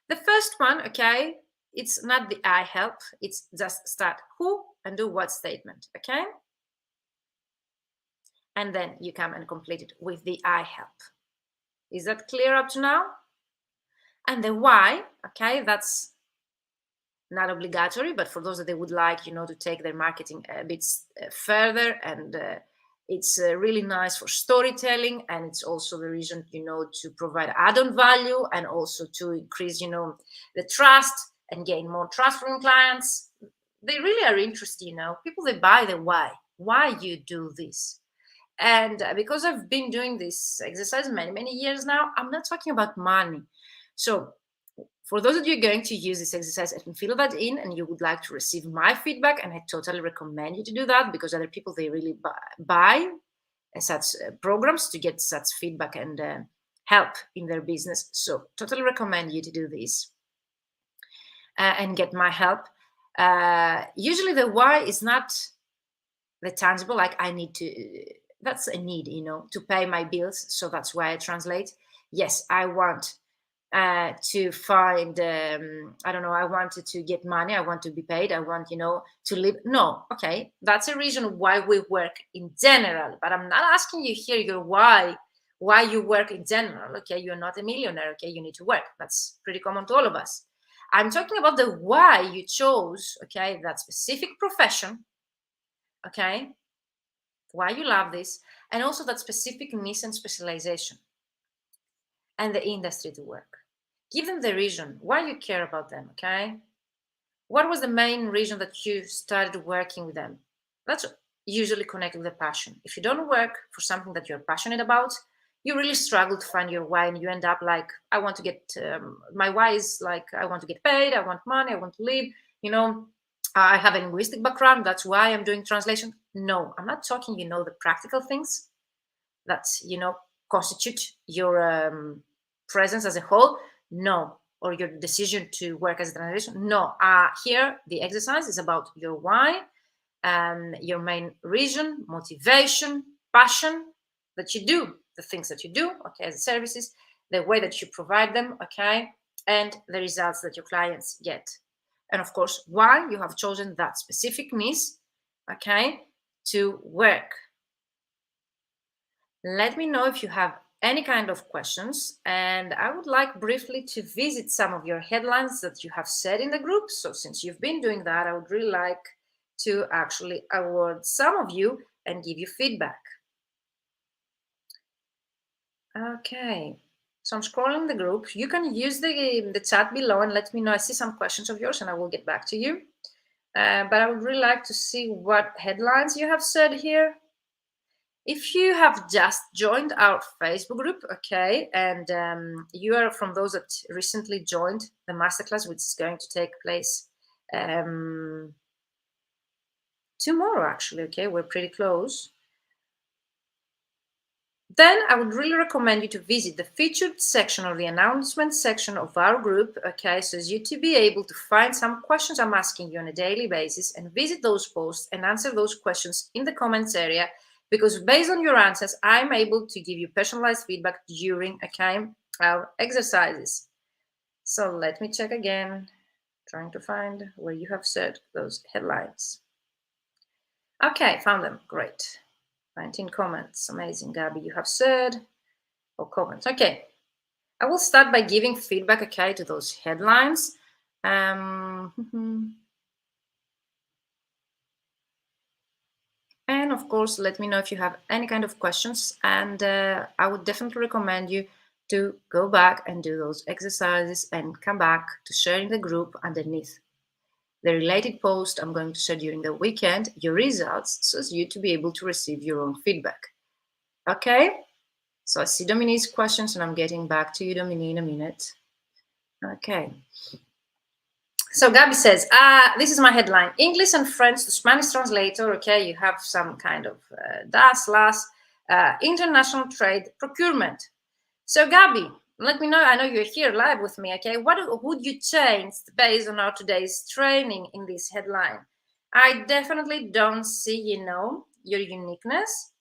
The first one, okay, it's not the I help, it's just start who and do what statement, okay? And then you come and complete it with the I help. Is that clear up to now? And the why, okay, that's not obligatory, but for those that they would like, to take their marketing a bit further, and it's really nice for storytelling, and it's also the reason, to provide add-on value and also to increase, the trust and gain more trust from clients. They really are interested, people, they buy the why you do this. And because I've been doing this exercise many years now, I'm not talking about money. So for those of you going to use this exercise and fill that in and you would like to receive my feedback, and I totally recommend you to do that because other people, they really buy such programs to get such feedback and help in their business. So totally recommend you to do this and get my help. Usually the why is not the tangible, like I need to, that's a need, to pay my bills. So that's why I translate. Yes, I want to find, I don't know, I wanted to get money, I want to be paid, I want, to live. No, okay, that's a reason why we work in general, but I'm not asking you here your why you work in general. Okay, you're not a millionaire, okay, you need to work. That's pretty common to all of us. I'm talking about the why you chose, okay, that specific profession, okay, why you love this, and also that specific niche and specialization and the industry to work. Give them the reason why you care about them, okay? What was the main reason that you started working with them? That's usually connected with a passion. If you don't work for something that you're passionate about, you really struggle to find your why, and you end up like, I want to get, my why is like, I want to get paid, I want money, I want to live, I have a linguistic background, that's why I'm doing translation. No, I'm not talking, the practical things that, constitute your presence as a whole. No, or your decision to work as a translation. No, here the exercise is about your why, your main reason, motivation, passion that you do, the things that you do, okay, as services, the way that you provide them, okay, and the results that your clients get. And of course, why you have chosen that specific niche, okay, to work. Let me know if you have any kind of questions, and I would like briefly to visit some of your headlines that you have said in the group. So since you've been doing that, I would really like to actually award some of you and give you feedback. Okay, so I'm scrolling the group. You can use the chat below and let me know. I see some questions of yours and I will get back to you. But I would really like to see what headlines you have said here. If you have just joined our Facebook group, okay, and you are from those that recently joined the masterclass, which is going to take place tomorrow, actually, okay, we're pretty close, then I would really recommend you to visit the featured section or the announcement section of our group, okay, so as you to be able to find some questions I'm asking you on a daily basis and visit those posts and answer those questions in the comments area, because based on your answers, I'm able to give you personalized feedback during, okay, our exercises. So let me check again, trying to find where you have said those headlines. Okay, found them, great. 19 comments, amazing, Gabby, you have said, or comments, okay. I will start by giving feedback, okay, to those headlines. And And of course, let me know if you have any kind of questions. And I would definitely recommend you to go back and do those exercises and come back to sharing the group underneath the related post I'm going to share during the weekend, your results, so as you to be able to receive your own feedback. Okay? So I see Dominique's questions and I'm getting back to you, Dominique, in a minute. Okay. So Gabi says, this is my headline. English and French to Spanish translator. Okay, you have some kind of das, las, international trade, procurement. So Gabi, let me know, I know you're here live with me, okay? What would you change based on our today's training in this headline? I definitely don't see, your uniqueness.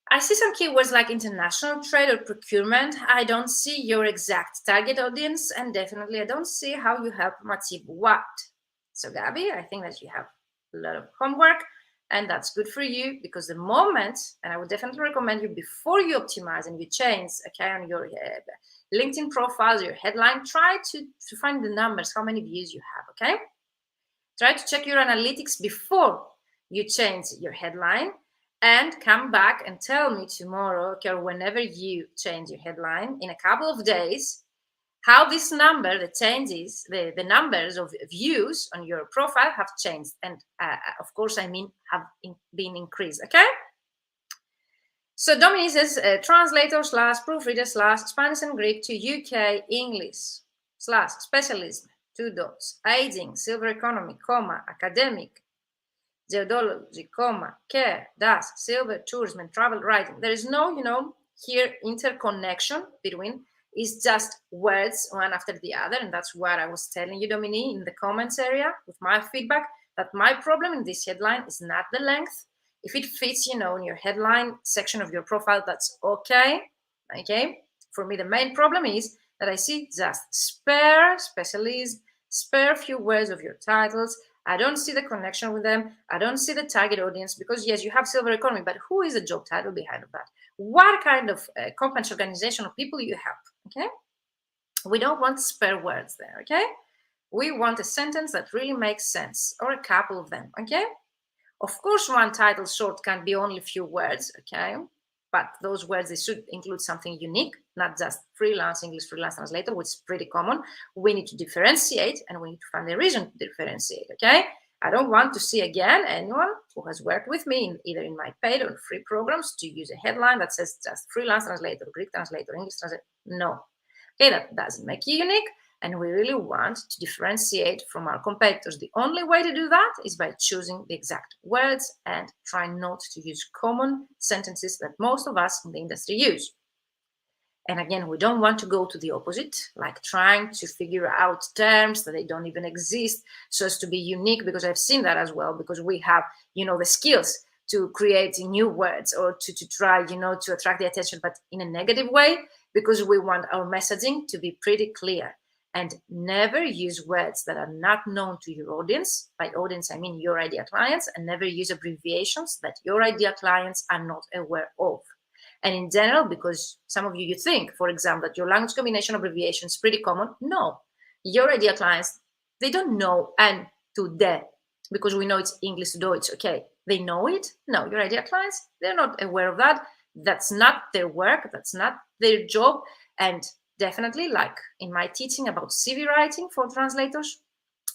I see some keywords like international trade or procurement. I don't see your exact target audience, and definitely I don't see how you help them achieve what. So Gabi, I think that you have a lot of homework, and that's good for you, because the moment, and I would definitely recommend you, before you optimize and you change, okay, on your LinkedIn profiles, your headline, try to find the numbers, how many views you have, okay? Try to check your analytics before you change your headline, and come back and tell me tomorrow, okay, or whenever you change your headline in a couple of days, how this number, the changes, the numbers of views on your profile have changed. And of course, I mean, have been increased, okay? So Dominique says, translator / proofreader / Spanish and Greek to UK English / specialism, 2 dots, aging, silver economy, comma, academic, geodology, comma, care, das, silver, tourism, and travel writing. There is no, here interconnection between, is just words one after the other. And that's what I was telling you, Dominique, in the comments area with my feedback, that my problem in this headline is not the length. If it fits, in your headline section of your profile, that's okay. Okay. For me, the main problem is that I see just spare specialist, spare few words of your titles. I don't see the connection with them. I don't see the target audience, because yes, you have silver economy, but who is the job title behind of that? What kind of company, organization, of people you help? Okay. We don't want spare words there. Okay. We want a sentence that really makes sense, or a couple of them. Okay. Of course, one title short can be only a few words. Okay. But those words, they should include something unique, not just freelance English, freelance translator, which is pretty common. We need to differentiate, and we need to find a reason to differentiate, okay? I don't want to see again anyone who has worked with me, either in my paid or free programs, to use a headline that says just freelance translator, Greek translator, English translator. No. Okay, that doesn't make you unique. And we really want to differentiate from our competitors. The only way to do that is by choosing the exact words and try not to use common sentences that most of us in the industry use. And again, we don't want to go to the opposite, like trying to figure out terms that they don't even exist so as to be unique, because I've seen that as well, because we have, the skills to create new words, or to try, to attract the attention, but in a negative way, because we want our messaging to be pretty clear. And never use words that are not known to your audience. By audience, I mean your ideal clients. And never use abbreviations that your ideal clients are not aware of. And in general, because some of you think, for example, that your language combination abbreviation is pretty common. No, your ideal clients, they don't know and to de, because we know it's English to Deutsch. Okay, they know it. No, your ideal clients, they're not aware of that. That's not their work. That's not their job. And definitely, like in my teaching about CV writing for translators,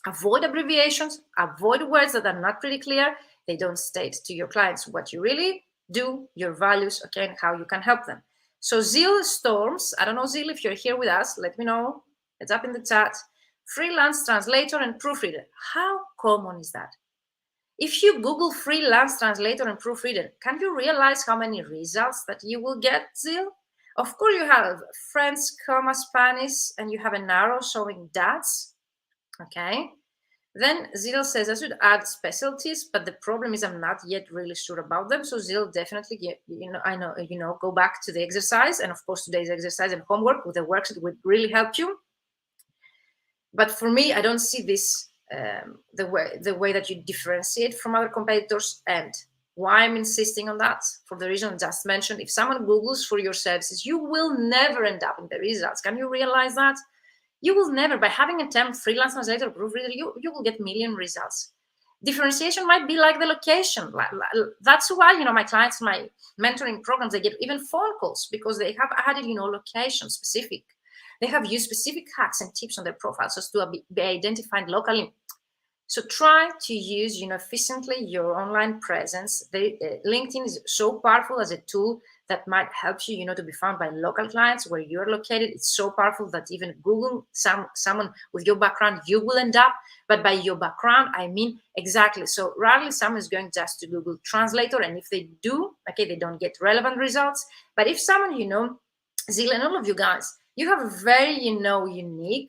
avoid abbreviations, avoid words that are not pretty clear. They don't state to your clients what you really do, your values, okay, and how you can help them. So Zeal Storms, I don't know, Zeal, if you're here with us, let me know. It's up in the chat. Freelance translator and proofreader. How common is that? If you Google freelance translator and proofreader, can you realize how many results that you will get, Zeal? Of course, you have French, Spanish, and you have an arrow showing dots. Okay. Then Zil says I should add specialties, but the problem is I'm not yet really sure about them. So Zil, definitely, go back to the exercise, and of course today's exercise and homework with the works that would really help you. But for me, I don't see this the way that you differentiate from other competitors. And why I'm insisting on that, for the reason I just mentioned. If someone Googles for your services, you will never end up in the results. Can you realize that? You will never, by having a term freelance translator or proofreader, you will get million results. Differentiation might be like the location. That's why, my clients, my mentoring programs, they get even phone calls because they have added, location specific. They have used specific hacks and tips on their profiles so to be identified locally. So try to use, efficiently your online presence. LinkedIn is so powerful as a tool that might help you, to be found by local clients where you're located. It's so powerful that even Google someone with your background, you will end up. But by your background, I mean exactly. So rarely someone is going just to Google Translator, and if they do, okay, they don't get relevant results. But if someone, Zil and all of you guys, you have a very, unique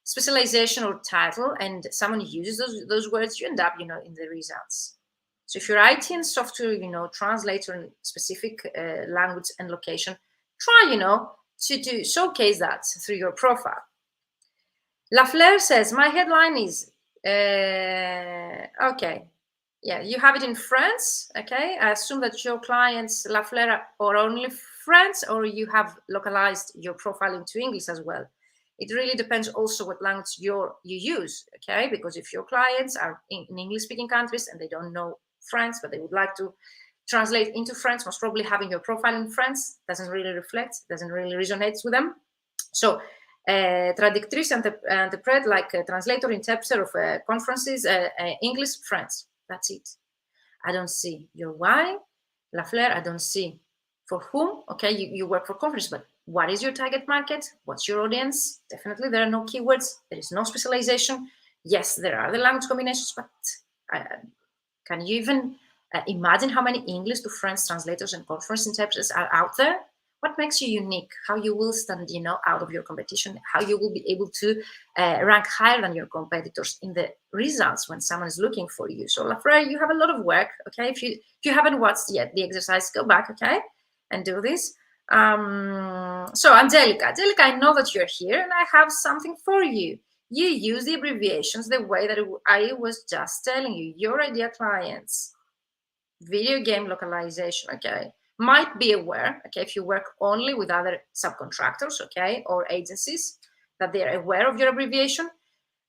specialization or title, and someone uses those words, you end up, in the results. So if you're IT and software, translator in specific language and location, try, to showcase that through your profile. Lafleur says, my headline is, okay. Yeah, you have it in France, okay? I assume that your clients, Lafleur, are only France, or you have localized your profile into English as well. It really depends also what language you use, okay? Because if your clients are in English-speaking countries and they don't know French, but they would like to translate into French, most probably having your profile in French doesn't really reflect, doesn't really resonate with them. So, traductrice, interprète, like a translator, interpreter of conferences, English, French. That's it. I don't see your why, Lafleur. I don't see for whom. Okay, you work for conference, but what is your target market? What's your audience? Definitely, there are no keywords. There is no specialization. Yes, there are the language combinations, but can you even imagine how many English to French translators and conference interpreters are out there? What makes you unique? How you will stand, out of your competition? How you will be able to rank higher than your competitors in the results when someone is looking for you? So, Lafleur, you have a lot of work. Okay, if you haven't watched yet the exercise, go back, okay, and do this. So, Angelica, I know that you're here, and I have something for you. You use the abbreviations the way that I was just telling you. Your ideal clients, video game localization, okay, might be aware, okay, if you work only with other subcontractors, okay, or agencies, that they're aware of your abbreviation.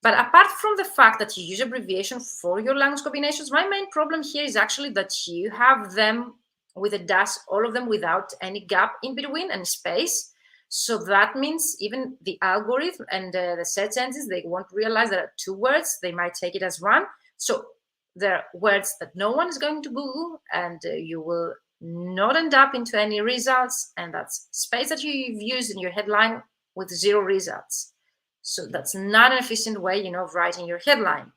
But apart from the fact that you use abbreviation for your language combinations, my main problem here is actually that you have them with a dash, all of them without any gap in between and space. So that means even the algorithm and the search engines, they won't realize there are two words. They might take it as one. So there are words that no one is going to Google, and you will not end up into any results, and that's space that you've used in your headline with 0 results. So that's not an efficient way, of writing your headline.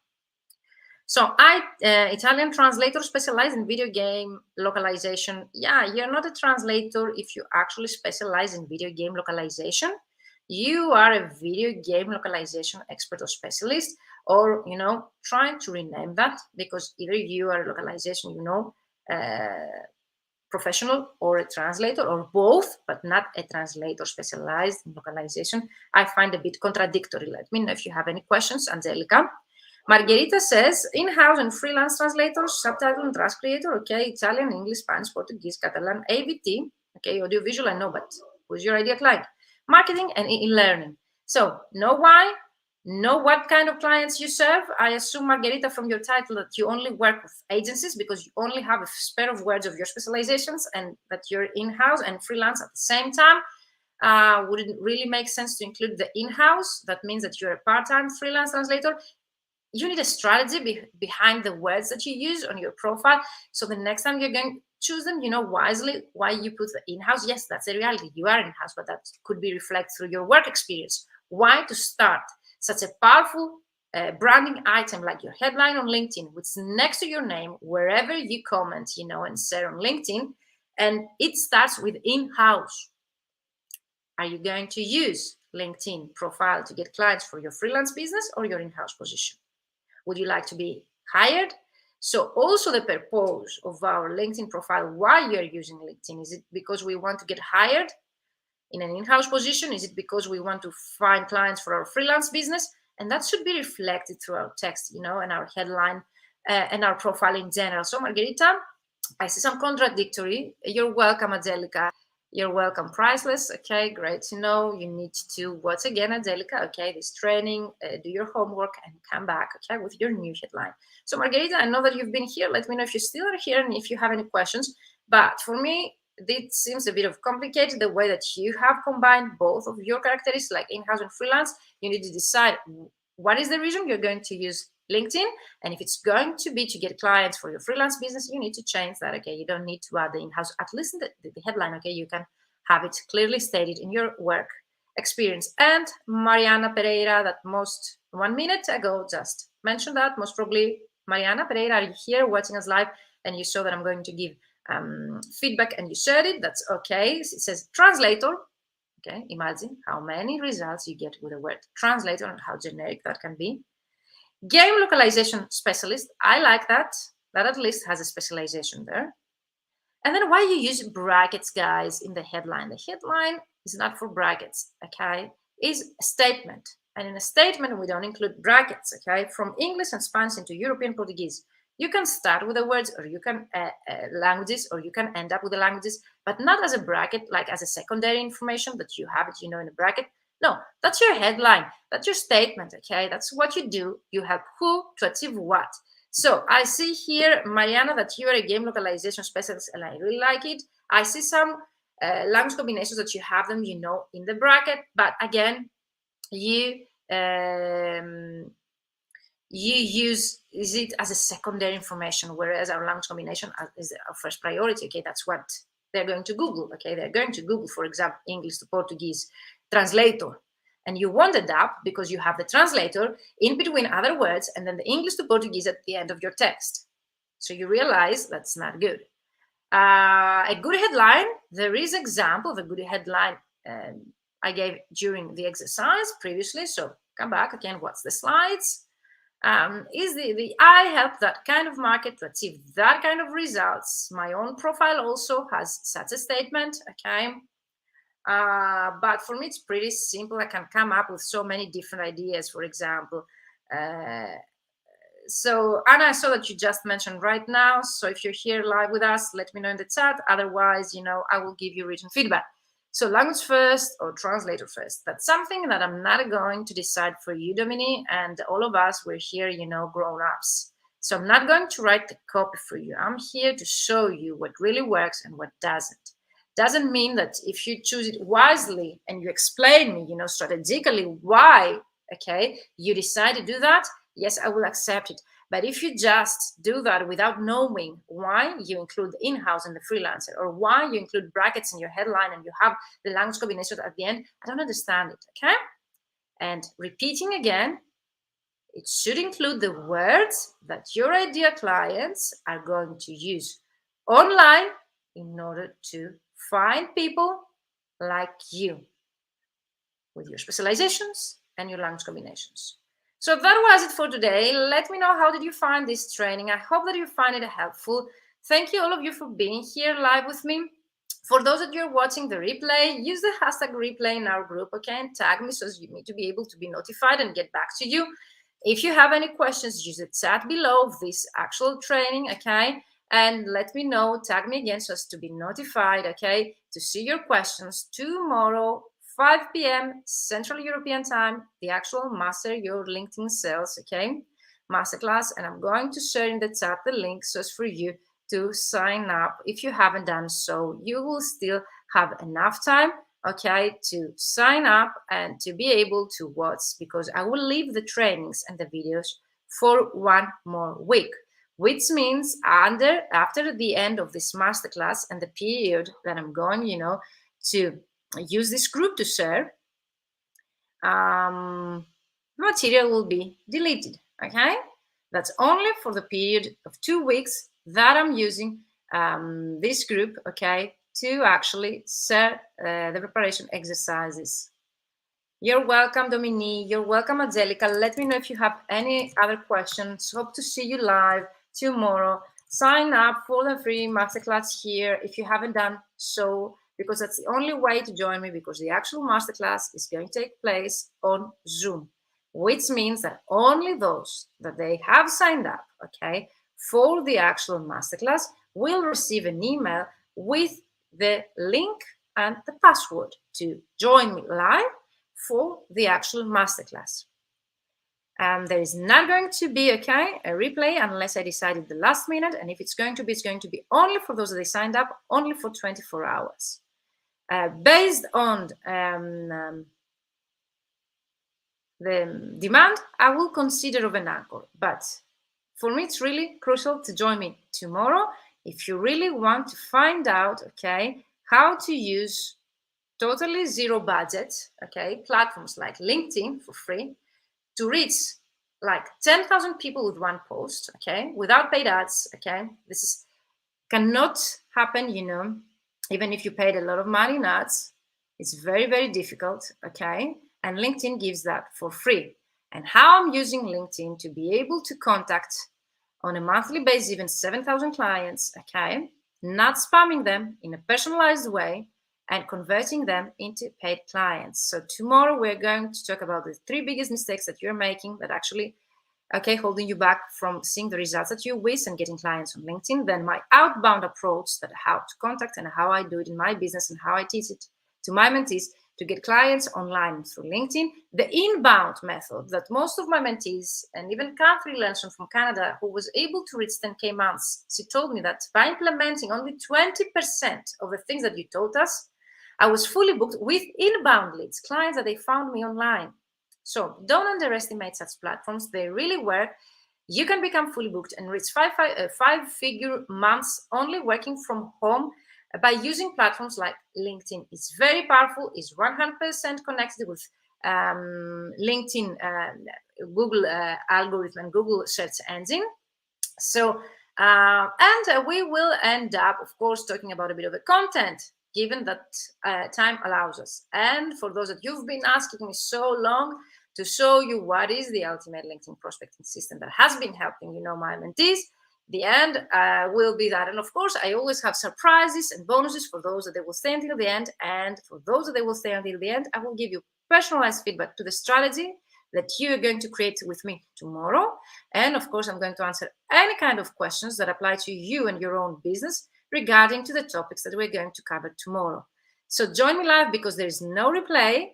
So Italian translator specialized in video game localization. Yeah, you're not a translator if you actually specialize in video game localization. You are a video game localization expert or specialist, or, trying to rename that, because either you are a localization, professional, or a translator, or both, but not a translator specialized in localization. I find a bit contradictory. Let me know if you have any questions, Angelica. Margherita says, in-house and freelance translators, subtitle and task creator, okay, Italian, English, Spanish, Portuguese, Catalan, AVT, okay, audiovisual, I know, but who's your ideal client? Marketing and e-learning. So, know why, know what kind of clients you serve. I assume, Margherita, from your title that you only work with agencies because you only have a spare of words of your specializations, and that you're in-house and freelance at the same time. Would it really make sense to include the in-house? That means that you're a part-time freelance translator. You need a strategy behind the words that you use on your profile. So the next time you're going to choose them, wisely why you put the in-house. Yes, that's a reality. You are in-house, but that could be reflected through your work experience. Why to start such a powerful branding item like your headline on LinkedIn, which is next to your name, wherever you comment, and share on LinkedIn, and it starts with in-house. Are you going to use LinkedIn profile to get clients for your freelance business or your in-house position? Would you like to be hired? So also the purpose of our LinkedIn profile, why you're using LinkedIn, is it because we want to get hired in an in-house position? Is it because we want to find clients for our freelance business? And that should be reflected through our text, and our headline and our profile in general. So Margherita, I see some contradictory. You're welcome, Angelica. You're welcome, priceless. Okay, great to know. You need to, once again, Angelica, okay, this training, do your homework and come back, okay, with your new headline. So, Margarita, I know that you've been here. Let me know if you still are here and if you have any questions. But for me, it seems a bit of complicated the way that you have combined both of your characteristics, like in-house and freelance. You need to decide what is the reason you're going to use LinkedIn, and if it's going to be to get clients for your freelance business, you need to change that. Okay, you don't need to add the in-house, at least in the headline. Okay, you can have it clearly stated in your work experience. And Mariana Pereira, that most 1 minute ago just mentioned that. Most probably, Mariana Pereira, are you here watching us live and you saw that I'm going to give feedback and you shared it? That's okay. It says translator. Okay, imagine how many results you get with the word translator and how generic that can be. Game localization specialist. I like that. That at least has a specialization there. And then why you use brackets, guys, in the headline? The headline is not for brackets, okay? It's a statement. And in a statement, we don't include brackets, okay? From English and Spanish into European Portuguese. You can start with the words, or you can languages, or you can end up with the languages, but not as a bracket, like as a secondary information that you have it, in a bracket. No, that's your headline. That's your statement, okay? That's what you do. You help who to achieve what. So I see here, Mariana, that you are a game localization specialist, and I really like it. I see some language combinations that you have them, in the bracket, but again, you use it as a secondary information, whereas our language combination is our first priority. Okay, that's what they're going to Google. Okay, they're going to Google, for example, English to Portuguese translator. And you want it up because you have the translator in between other words and then the English to Portuguese at the end of your text. So you realize that's not good. A good headline, there is example of a good headline I gave during the exercise previously. So come back again, what's the slides? Is the I help that kind of market to achieve that kind of results. My own profile also has such a statement, okay? But for me, it's pretty simple. I can come up with so many different ideas, for example. So, Anna, I saw that you just mentioned right now. So if you're here live with us, let me know in the chat. Otherwise, I will give you written feedback. So language first or translator first. That's something that I'm not going to decide for you, Dominique, and all of us, we're here, grown-ups. So I'm not going to write the copy for you. I'm here to show you what really works and what doesn't. Doesn't mean that if you choose it wisely and you explain me, strategically why, okay, you decide to do that, yes, I will accept it. But if you just do that without knowing why you include the in-house and the freelancer, or why you include brackets in your headline and you have the language combination at the end, I don't understand it, okay? And repeating again, it should include the words that your ideal clients are going to use online in order to find people like you with your specializations and your language combinations. So that was it for today. Let me know, how did you find this training? I hope that you find it helpful. Thank you, all of you, for being here live with me. For those that you're watching the replay, use the hashtag replay in our group, okay, and tag me so you need to be able to be notified and get back to you. If you have any questions, use the chat below this actual training, okay? And let me know, tag me again so as to be notified, okay, to see your questions tomorrow, 5 p.m. Central European Time, the actual Master Your LinkedIn Sales, okay, Masterclass. And I'm going to share in the chat the link so as for you to sign up. If you haven't done so, you will still have enough time, okay, to sign up and to be able to watch, because I will leave the trainings and the videos for 1 more week, which means after the end of this masterclass and the period that I'm going, to use this group to share, material will be deleted, okay? That's only for the period of 2 weeks that I'm using this group, okay, to actually share the preparation exercises. You're welcome, Dominique. You're welcome, Angelica. Let me know if you have any other questions. Hope to see you live tomorrow. Sign up for the free masterclass here if you haven't done so, because that's the only way to join me, because the actual masterclass is going to take place on Zoom, which means that only those that they have signed up, okay, for the actual masterclass will receive an email with the link and the password to join me live for the actual masterclass. There is not going to be a replay unless I decide at the last minute, and if it's going to be only for those that they signed up, only for 24 hours. Based on the demand, I will consider of an anchor, but for me it's really crucial to join me tomorrow if you really want to find out how to use totally zero budget platforms like LinkedIn for free to reach like 10,000 people with one post, without paid ads. This cannot happen, even if you paid a lot of money in ads. It's very, very difficult, and LinkedIn gives that for free. And how I'm using LinkedIn to be able to contact on a monthly basis even 7,000 clients, not spamming them in a personalized way and converting them into paid clients. So tomorrow we're going to talk about the 3 biggest mistakes that you're making that actually holding you back from seeing the results that you wish and getting clients on LinkedIn. Then my outbound approach, that how to contact and how I do it in my business and how I teach it to my mentees to get clients online through LinkedIn. The inbound method that most of my mentees, and even Catherine Lenson from Canada, who was able to reach 10K months, she told me that by implementing only 20% of the things that you taught us, I was fully booked with inbound leads, clients that they found me online. So don't underestimate such platforms. They really work. You can become fully booked and reach five-figure months only working from home by using platforms like LinkedIn. It's very powerful. It's 100% connected with LinkedIn, Google algorithm and Google search engine. So, and we will end up, of course, talking about a bit of the content, given that time allows us. And for those that you've been asking me so long to show you what is the ultimate LinkedIn prospecting system that has been helping, my mentees, the end will be that. And of course, I always have surprises and bonuses for those that they will stay until the end. And for those that they will stay until the end, I will give you personalized feedback to the strategy that you are going to create with me tomorrow. And of course, I'm going to answer any kind of questions that apply to you and your own business regarding to the topics that we're going to cover tomorrow. So join me live because there is no replay,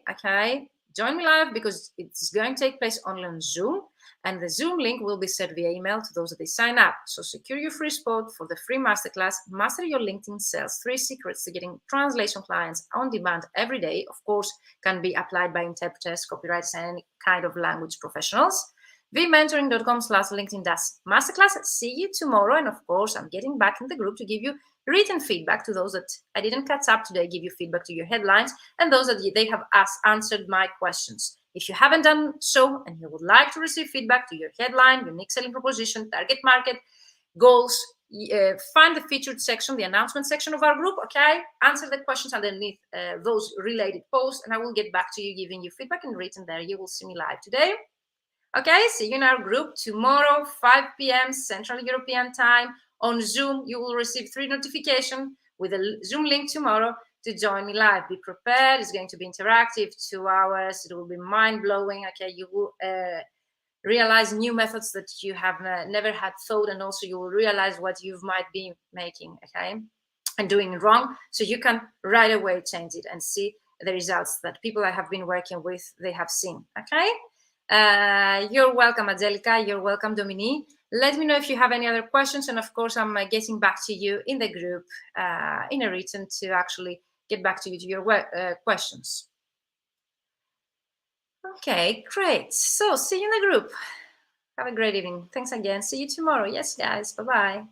Join me live because it's going to take place only on Zoom, and the Zoom link will be sent via email to those that they sign up. So secure your free spot for the free masterclass, Master Your LinkedIn Sales, 3 secrets to getting translation clients on demand every day. Of course, can be applied by interpreters, copywriters, and any kind of language professionals. vmentoring.com/LinkedIn-masterclass. See you tomorrow. And of course, I'm getting back in the group to give you written feedback to those that I didn't catch up today, give you feedback to your headlines, and those that they have answered my questions. If you haven't done so and you would like to receive feedback to your headline, unique selling proposition, target market, goals, find the featured section, the announcement section of our group, Answer the questions underneath those related posts, and I will get back to you, giving you feedback in written there. You will see me live today. See you in our group tomorrow, 5 p.m. Central European Time. On Zoom, you will receive 3 notifications with a Zoom link tomorrow to join me live. Be prepared. It's going to be interactive, 2 hours. It will be mind-blowing. You will realize new methods that you have never had thought, and also you will realize what you might be making, and doing wrong. So you can right away change it and see the results that people I have been working with, they have seen, You're welcome, Angelica. You're welcome, Dominique. Let me know if you have any other questions. And of course, I'm getting back to you in the group in a written to actually get back to you to your questions. Okay, great. So see you in the group. Have a great evening. Thanks again. See you tomorrow. Yes, guys. Bye-bye.